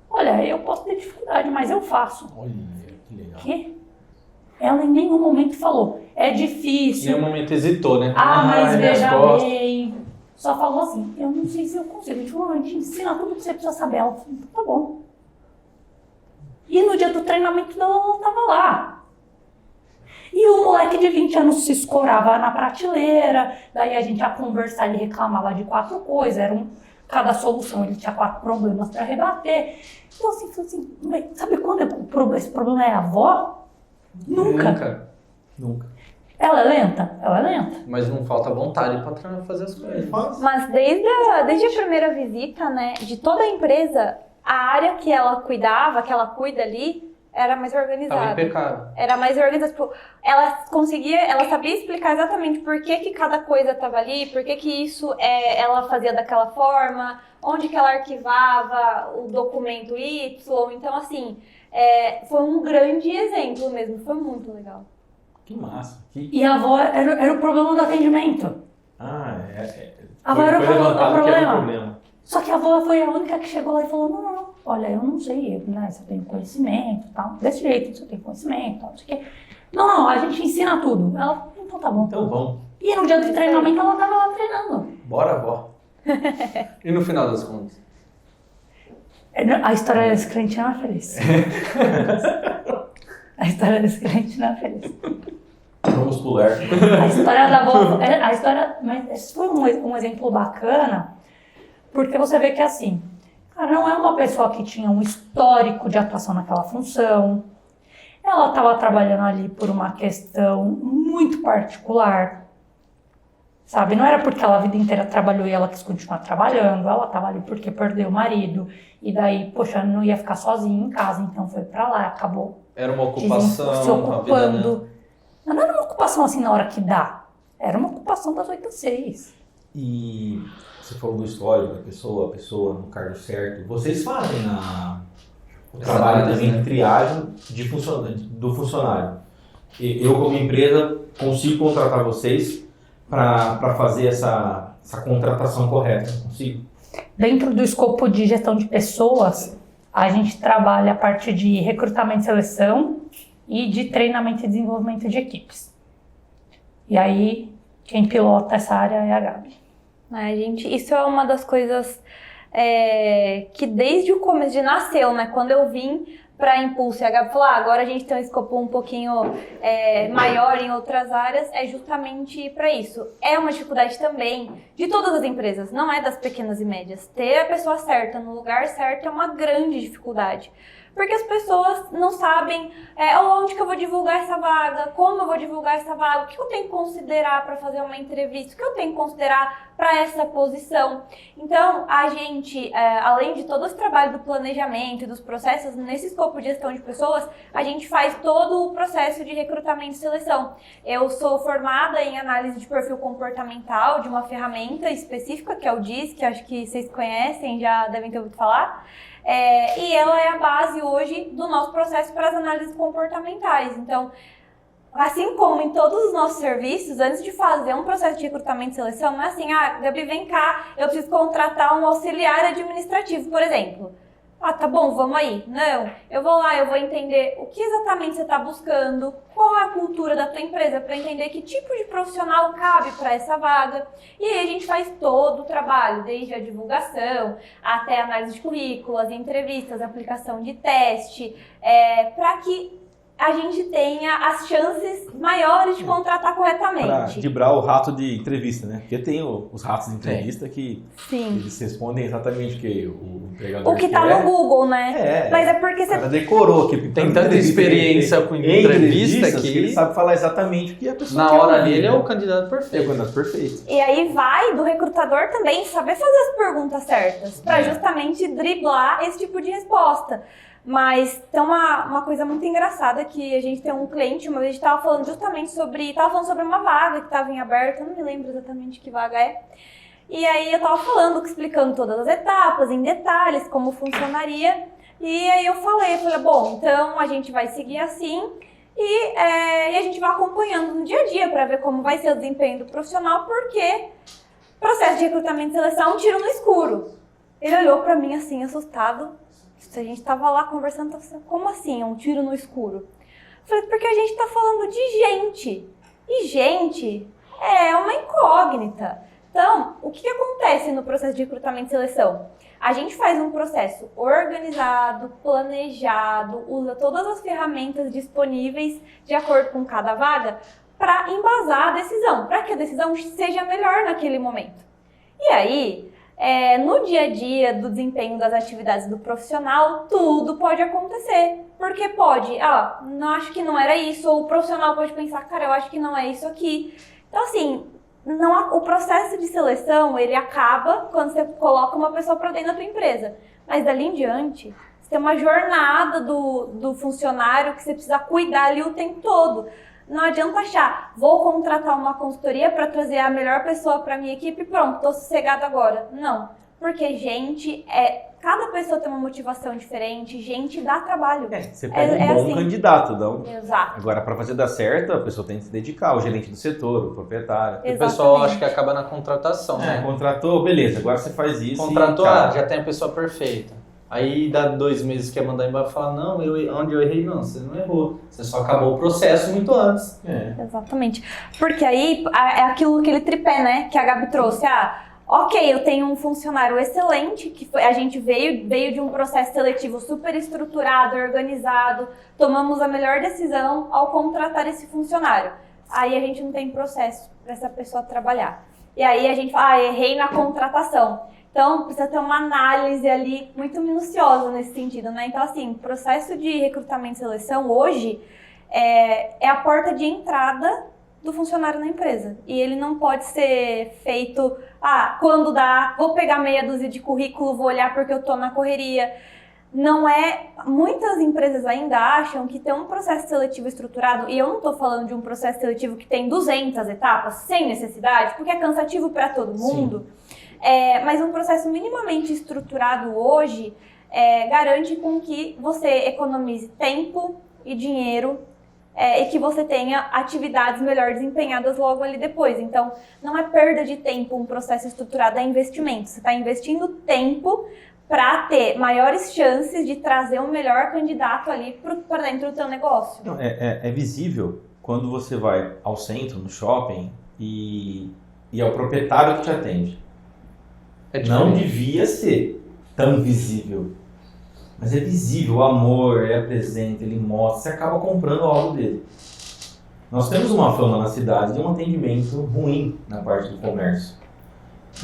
olha, eu posso ter dificuldade, mas eu faço. Olha, que legal. Que? Ela em nenhum momento falou, é difícil. Em nenhum momento hesitou, né? Mas veja bem. Só falou assim, eu não sei se eu consigo. A gente falou, a gente ensina tudo que você precisa saber. Ela falou, tá bom. E no dia do treinamento dela, ela tava lá. E o moleque de 20 anos se escorava na prateleira, daí a gente ia conversar, ele reclamava de 4 coisas, cada solução ele tinha 4 problemas para rebater. Então assim, sabe quando esse problema é a avó? Nunca. Ela é lenta? Ela é lenta. Mas não falta vontade para fazer as coisas. Mas desde a primeira visita, né, de toda a empresa, a área que ela cuidava, que ela cuida ali, era mais organizada. Tava impecável. Era mais organizada. Tipo, ela sabia explicar exatamente por que cada coisa estava ali, por que isso ela fazia daquela forma, onde que ela arquivava o documento Y. Então, assim, foi um grande exemplo mesmo. Foi muito legal. Que massa. E a avó era o problema do atendimento. A avó era o problema. problema. Só que a avó foi a única que chegou lá e falou, não, olha, eu não sei, né, se eu tenho conhecimento e tal, desse jeito, se eu tenho conhecimento, tal, não sei o quê. Não, a gente ensina tudo. Ela, então tá bom. Então vamos. E no dia do treinamento ela tava lá treinando. Bora, avó. E no final das contas? A história desse cliente não é feliz. A história desse cliente não é feliz. Vamos pular. A história da avó, mas esse foi um exemplo bacana, porque você vê que assim, cara, não é uma pessoa que tinha um histórico de atuação naquela função, ela estava trabalhando ali por uma questão muito particular, sabe? Não era porque ela a vida inteira trabalhou e ela quis continuar trabalhando, ela estava ali porque perdeu o marido, e daí, poxa, não ia ficar sozinha em casa, então foi pra lá, acabou era uma ocupação, se ocupando. Não era uma ocupação assim na hora que dá, era uma ocupação das 8 às 6. E você falou do histórico da pessoa, a pessoa no cargo certo. Vocês fazem trabalho também na triagem do funcionário. Eu, como empresa, consigo contratar vocês para fazer essa contratação correta, consigo? Dentro do escopo de gestão de pessoas, a gente trabalha a parte de recrutamento e seleção e de treinamento e desenvolvimento de equipes. E aí, quem pilota essa área é a Gabi. Gente, isso é uma das coisas que desde o começo nasceu, né? Quando eu vim para Impulso e a Gabi falou, agora a gente tem um escopo um pouquinho maior em outras áreas, é justamente para isso. É uma dificuldade também de todas as empresas, não é das pequenas e médias. Ter a pessoa certa no lugar certo é uma grande dificuldade. Porque as pessoas não sabem onde que eu vou divulgar essa vaga, como eu vou divulgar essa vaga, o que eu tenho que considerar para fazer uma entrevista, o que eu tenho que considerar para essa posição. Então, a gente, além de todo esse trabalho do planejamento e dos processos, nesse escopo de gestão de pessoas, a gente faz todo o processo de recrutamento e seleção. Eu sou formada em análise de perfil comportamental de uma ferramenta específica, que é o DISC, que acho que vocês conhecem, já devem ter ouvido falar. E ela é a base hoje do nosso processo para as análises comportamentais. Então, assim como em todos os nossos serviços, antes de fazer um processo de recrutamento e seleção, não é assim, Gabi, vem cá, eu preciso contratar um auxiliar administrativo, por exemplo. Tá bom, vamos aí. Não, eu vou lá, eu vou entender o que exatamente você está buscando, qual é a cultura da tua empresa, para entender que tipo de profissional cabe para essa vaga. E aí a gente faz todo o trabalho, desde a divulgação, até a análise de currículo, as entrevistas, a aplicação de teste, para que a gente tenha as chances maiores de contratar corretamente. Para driblar o rato de entrevista, né? Porque tem os ratos de entrevista que eles respondem exatamente o que o empregador o que está no Google, né? Mas é porque você decorou que tem tanta experiência com entrevista que ele sabe falar exatamente o que a pessoa na quer hora ouvir, ali ele é né? o candidato perfeito. É o candidato perfeito. E aí vai do recrutador também saber fazer as perguntas certas, para justamente driblar esse tipo de resposta. Mas tem uma coisa muito engraçada que a gente tem um cliente, uma vez a gente estava falando justamente sobre uma vaga que estava em aberto, eu não me lembro exatamente que vaga é. E aí eu estava falando, explicando todas as etapas, em detalhes, como funcionaria. E aí eu falei, bom, então a gente vai seguir assim e a gente vai acompanhando no dia a dia para ver como vai ser o desempenho do profissional, porque processo de recrutamento e seleção é um tiro no escuro. Ele olhou para mim assim, assustado. A gente tava lá conversando, como assim, um tiro no escuro? Eu falei, porque a gente tá falando de gente. E gente é uma incógnita. Então, o que acontece no processo de recrutamento e seleção? A gente faz um processo organizado, planejado, usa todas as ferramentas disponíveis de acordo com cada vaga para embasar a decisão, para que a decisão seja melhor naquele momento. E aí, no dia a dia do desempenho das atividades do profissional, tudo pode acontecer. Porque pode, não acho que não era isso, ou o profissional pode pensar, cara, eu acho que não é isso aqui. Então, assim, o processo de seleção, ele acaba quando você coloca uma pessoa para dentro da tua empresa. Mas dali em diante, você tem uma jornada do funcionário que você precisa cuidar ali o tempo todo. Não adianta achar, vou contratar uma consultoria para trazer a melhor pessoa para minha equipe e pronto, estou sossegada agora. Não, porque gente, cada pessoa tem uma motivação diferente, gente dá trabalho. Você pega um bom assim. Candidato, não? Exato. Agora, para fazer dar certo, a pessoa tem que se dedicar, o gerente do setor, o proprietário. E o pessoal acho que acaba na contratação, né? Contratou, beleza, agora você faz isso. Contratou, já tem a pessoa perfeita. Aí dá 2 meses que quer mandar embora e fala, não, onde eu errei, não, você não errou. Você só acabou o processo muito antes. Exatamente. Porque aí é aquele tripé, né, que a Gabi trouxe. Ok, eu tenho um funcionário excelente, a gente veio de um processo seletivo super estruturado, organizado, tomamos a melhor decisão ao contratar esse funcionário. Aí a gente não tem processo para essa pessoa trabalhar. E aí a gente fala, errei na contratação. Então, precisa ter uma análise ali muito minuciosa nesse sentido, né? Então, assim, o processo de recrutamento e seleção hoje é a porta de entrada do funcionário na empresa. E ele não pode ser feito, quando dá, vou pegar meia dúzia de currículo, vou olhar porque eu tô na correria. Muitas empresas ainda acham que tem um processo seletivo estruturado, e eu não estou falando de um processo seletivo que tem 200 etapas, sem necessidade, porque é cansativo para todo mundo. Mas um processo minimamente estruturado hoje garante com que você economize tempo e dinheiro e que você tenha atividades melhor desempenhadas logo ali depois. Então, não é perda de tempo um processo estruturado, é investimento. Você está investindo tempo para ter maiores chances de trazer um melhor candidato ali para dentro do teu negócio. Não, é visível quando você vai ao centro, no shopping, e é o proprietário que te atende. Não devia ser tão visível. Mas é visível, o amor, ele apresenta, ele mostra, você acaba comprando algo dele. Nós temos uma fama na cidade de um atendimento ruim na parte do comércio.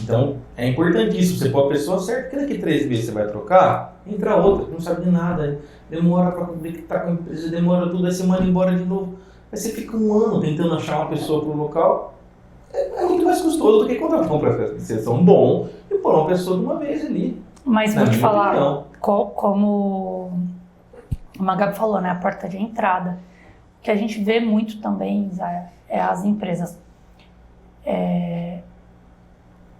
Então, é importantíssimo você pôr a pessoa certa, que daqui 3 meses você vai trocar, entra outra que não sabe de nada, demora para conectar com a empresa, demora tudo, aí você manda embora de novo. Aí você fica um ano tentando achar uma pessoa para o local, é muito mais custoso do que quando eu compro a sessão bom e pôr uma pessoa de uma vez ali. Mas vou te falar, como a Magabi falou, né, a porta de entrada, que a gente vê muito também é as empresas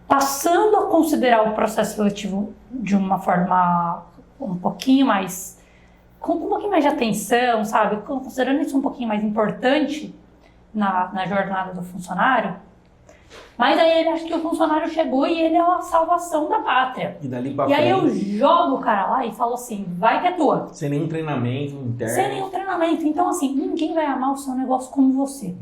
passando a considerar o processo seletivo de uma forma um pouquinho mais, com um pouquinho mais de atenção, sabe, considerando isso um pouquinho mais importante na jornada do funcionário. Mas aí ele acha que o funcionário chegou e ele é a salvação da pátria. E dali pra frente. Aí eu frente, jogo o cara lá e falo assim, vai que é tua. sem nenhum treinamento interno. Sem nenhum treinamento. Então assim, ninguém vai amar o seu negócio como você.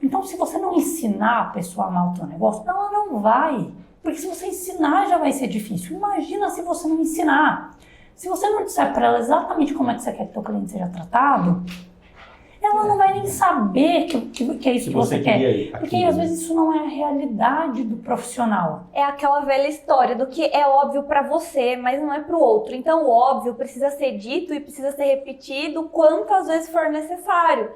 Então se você não ensinar a pessoa a amar o teu negócio, ela não vai. Porque se você ensinar já vai ser difícil. Imagina se você não ensinar. Se você não disser para ela exatamente como é que você quer que o teu cliente seja tratado, ela não vai nem saber que é isso que você quer. Porque às vezes isso não é a realidade do profissional. É aquela velha história do que é óbvio para você, mas não é para o outro. Então o óbvio precisa ser dito e precisa ser repetido quantas vezes for necessário.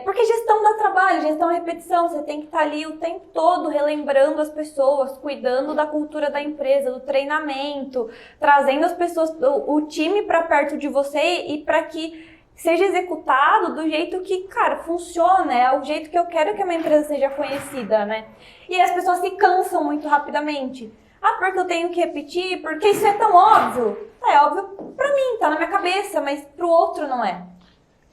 Porque gestão dá trabalho, gestão é repetição. Você tem que estar ali o tempo todo relembrando as pessoas, cuidando da cultura da empresa, do treinamento, trazendo as pessoas, o time para perto de você e para que seja executado do jeito que, cara, funciona, é o jeito que eu quero que a minha empresa seja conhecida, né? E as pessoas se cansam muito rapidamente. Porque eu tenho que repetir, porque isso é tão óbvio. É óbvio pra mim, tá na minha cabeça, mas pro outro não é.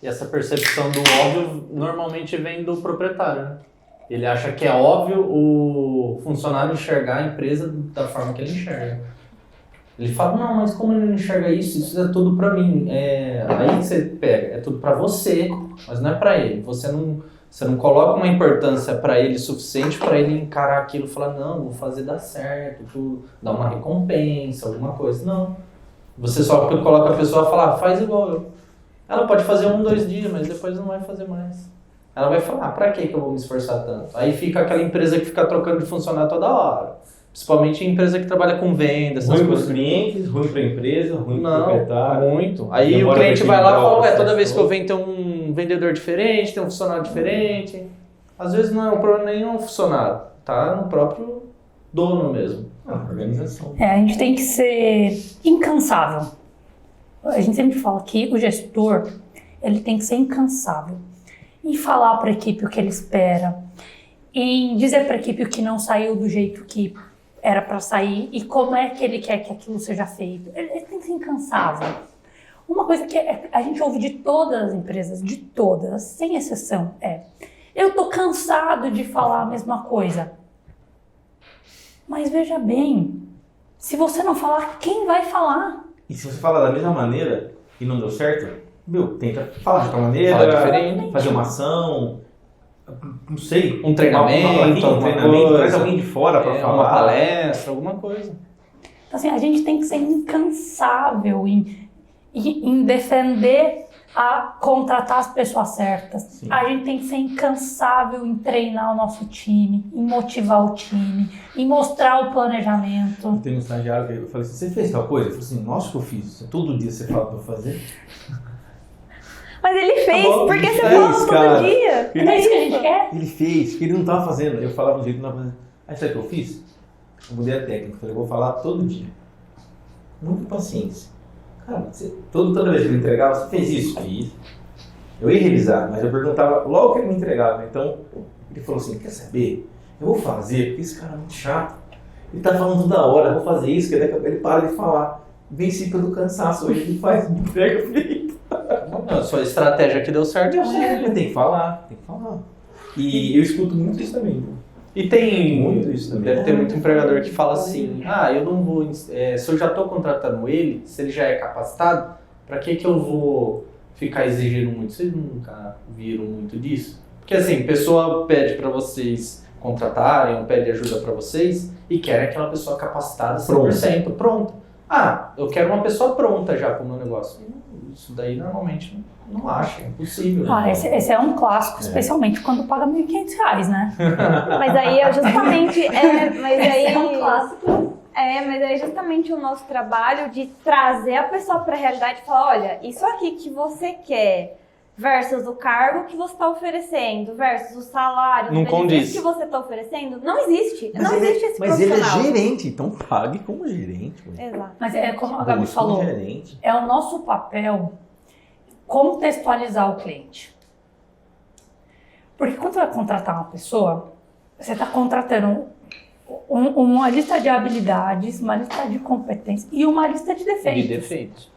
E essa percepção do óbvio normalmente vem do proprietário, né? Ele acha que é óbvio o funcionário enxergar a empresa da forma que ele enxerga. Ele fala, não, mas como ele enxerga isso? Isso é tudo pra mim. Aí você pega, é tudo pra você, mas não é pra ele. Você não coloca uma importância pra ele suficiente pra ele encarar aquilo e falar, não, vou fazer dar certo, tudo, dar uma recompensa, alguma coisa. Não. Você só coloca a pessoa a falar, faz igual eu. Ela pode fazer 1, 2 dias, mas depois não vai fazer mais. Ela vai falar, pra que eu vou me esforçar tanto? Aí fica aquela empresa que fica trocando de funcionário toda hora. Principalmente em empresa que trabalha com vendas, essas ruim coisas. Ruim para os clientes, ruim para a empresa, ruim para o proprietário. Muito. Aí o cliente vai lá e fala, toda vez que eu venho tem um vendedor diferente, tem um funcionário diferente. Às vezes não é um problema nenhum funcionário, tá no próprio dono mesmo. Organização. A gente tem que ser incansável. A gente sempre fala que o gestor, ele tem que ser incansável. Em falar para a equipe o que ele espera, em dizer para a equipe o que não saiu do jeito que era para sair e como é que ele quer que aquilo seja feito. Ele tem que ser incansável. Uma coisa que a gente ouve de todas as empresas, de todas, sem exceção, eu tô cansado de falar a mesma coisa. Mas veja bem, se você não falar, quem vai falar? E se você falar da mesma maneira e não deu certo, tenta falar de outra maneira, fala diferente, fazer uma ação, não sei, um treinamento, traz alguém de fora para falar. Uma palestra, alguma coisa. Então, assim, a gente tem que ser incansável em defender a contratar as pessoas certas. Sim. A gente tem que ser incansável em treinar o nosso time, em motivar o time, em mostrar o planejamento. Eu tenho um estagiário que eu falei assim, você fez tal coisa? Eu falei assim, nossa, que eu fiz isso. Todo dia você fala para fazer. Mas ele fez, porque você fala todo dia. É isso que a gente quer? Ele fez, porque ele não estava fazendo. Eu falava do jeito que não estava fazendo. Aí sabe o que eu fiz? Eu mudei a técnica. Falei, eu vou falar todo dia. Muita paciência. Cara, toda vez que ele entregava, você fez isso? Fiz. Eu ia revisar, mas eu perguntava logo que ele me entregava. Então, ele falou assim, quer saber? Eu vou fazer, porque esse cara é muito chato. Ele tá falando toda hora, eu vou fazer isso, que daqui a pouco ele para de falar. venci pelo cansaço, hoje ele faz entrega feita. Não, sua estratégia que deu certo. Tem que falar. E eu escuto muito isso também. E tem Muito isso também. Deve ter muito empregador que fala assim, eu não vou, se eu já estou contratando ele, se ele já é capacitado, para que eu vou ficar exigindo muito? Vocês nunca viram muito disso? Porque assim, a pessoa pede para vocês contratarem, ou pede ajuda para vocês e querem aquela pessoa capacitada 100% pronta. Eu quero uma pessoa pronta já para o meu negócio. Isso daí normalmente não acha, é impossível. Esse é um clássico, especialmente quando paga R$1.500, né? Mas aí é justamente... É um clássico. Mas aí é justamente o nosso trabalho de trazer a pessoa para a realidade e falar, olha, isso aqui que você quer versus o cargo que você está oferecendo, versus o salário, não condiz. Que você está oferecendo, não existe. Não existe esse Mas ele é profissional. gerente, então pague como gerente. Exato. Mas é como a Gabi falou, é o nosso papel contextualizar o cliente. Porque quando você vai contratar uma pessoa, você está contratando uma lista de habilidades, uma lista de competências e uma lista de defeitos.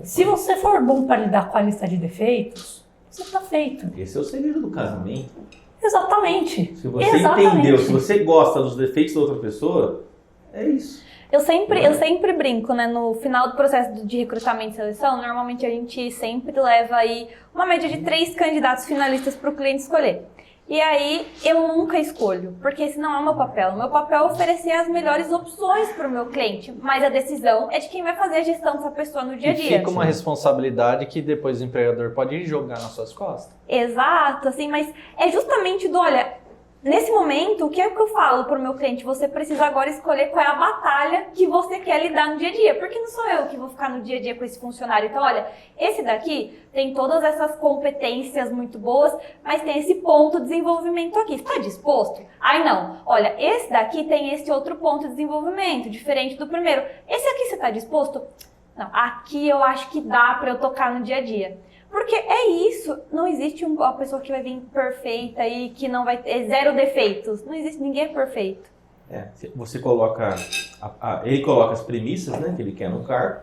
Se você for bom para lidar com a lista de defeitos, você está feito. Esse é o segredo do casamento. Exatamente. Se você entendeu, se você gosta dos defeitos da outra pessoa, é isso. Eu sempre brinco, né? No final do processo de recrutamento e seleção, normalmente a gente sempre leva aí uma média de 3 candidatos finalistas para o cliente escolher. E aí, eu nunca escolho, porque esse não é o meu papel. O meu papel é oferecer as melhores opções para o meu cliente, mas a decisão é de quem vai fazer a gestão dessa pessoa no dia a dia. E fica uma responsabilidade que depois o empregador pode jogar nas suas costas. Exato, assim, mas é justamente olha, nesse momento, o que é que eu falo para o meu cliente? Você precisa agora escolher qual é a batalha que você quer lidar no dia a dia, porque não sou eu que vou ficar no dia a dia com esse funcionário. Então, olha, esse daqui tem todas essas competências muito boas, mas tem esse ponto de desenvolvimento aqui. Está disposto? Não. Olha, esse daqui tem esse outro ponto de desenvolvimento, diferente do primeiro. Esse aqui você está disposto? Não, aqui eu acho que dá para eu tocar no dia a dia. Porque é isso, não existe uma pessoa que vai vir perfeita e que não vai ter 0 defeitos. Não existe, ninguém é perfeito. Você coloca, ele coloca as premissas, né, que ele quer no cargo,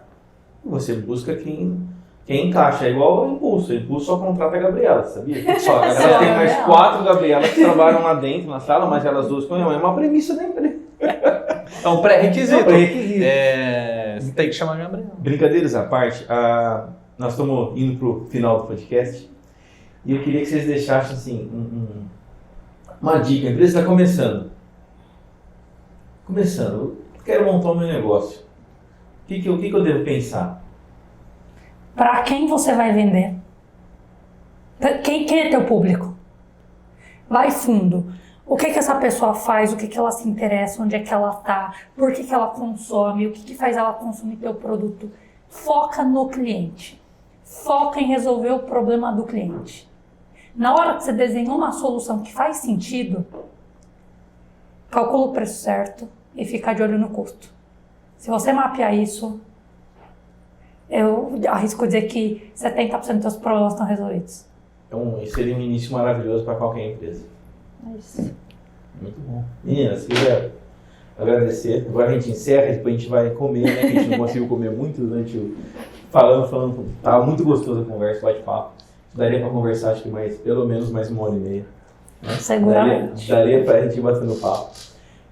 e você busca quem encaixa. É igual o Impulso. O Impulso só contrata a Gabriela, sabia? Ela tem mais 4 Gabrielas que trabalham lá dentro, na sala, mas elas duas é uma premissa da empresa. É um pré-requisito. Você tem que chamar a Gabriela. Brincadeiras à parte, nós estamos indo para o final do podcast e eu queria que vocês deixassem assim, uma dica. A empresa está começando, eu quero montar o meu negócio. O que eu devo pensar? Para quem você vai vender? Quem é teu público? Vai fundo. O que essa pessoa faz? O que ela se interessa? Onde é que ela está? Por que ela consome? O que faz ela consumir teu produto? Foca no cliente. Foca em resolver o problema do cliente. Na hora que você desenhou uma solução que faz sentido, calcula o preço certo e fica de olho no custo. Se você mapear isso, eu arrisco dizer que 70% dos seus problemas estão resolvidos. Então, esse seria um início maravilhoso para qualquer empresa. Isso. Muito bom. Meninas, queria agradecer. Agora a gente encerra e depois a gente vai comer, né? Que a gente não conseguiu comer muito durante o... Falando. Tava muito gostoso a conversa, bate-papo. Daria para conversar, acho que pelo menos mais 1h30. Né? Seguramente. Daria para a gente ir batendo papo.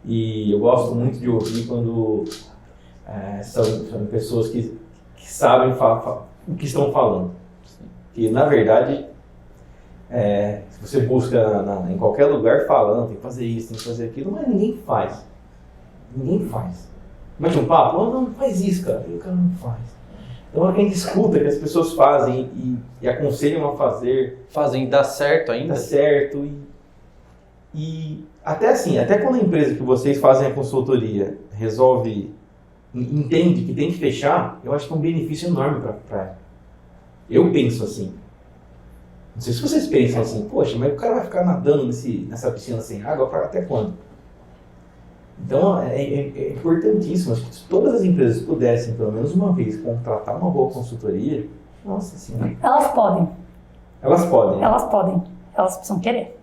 E eu gosto muito de ouvir quando são pessoas que sabem o que estão falando. E, na verdade, se você busca em qualquer lugar falando, tem que fazer isso, tem que fazer aquilo, mas ninguém faz. Bate um papo? Não faz isso, cara. E o cara não faz. Então é quem escuta que as pessoas fazem e aconselham a fazer. Fazem, dá certo ainda? Dá certo. E até quando a empresa que vocês fazem a consultoria resolve, entende que tem que fechar, eu acho que é um benefício enorme para ela. Eu penso assim. Não sei se vocês pensam assim, poxa, mas o cara vai ficar nadando nessa piscina sem água até quando? Então é importantíssimo. Acho que se todas as empresas pudessem, pelo menos uma vez, contratar uma boa consultoria, nossa senhora. Elas podem. Elas precisam querer.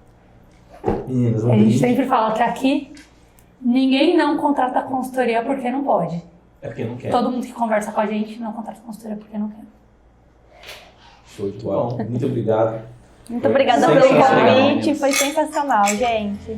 Meninas, a gente sempre fala que aqui ninguém não contrata consultoria porque não pode. É porque não quer. Todo mundo que conversa com a gente não contrata consultoria porque não quer. Show de bola. Muito obrigado. Muito obrigada pelo convite, foi sensacional, gente.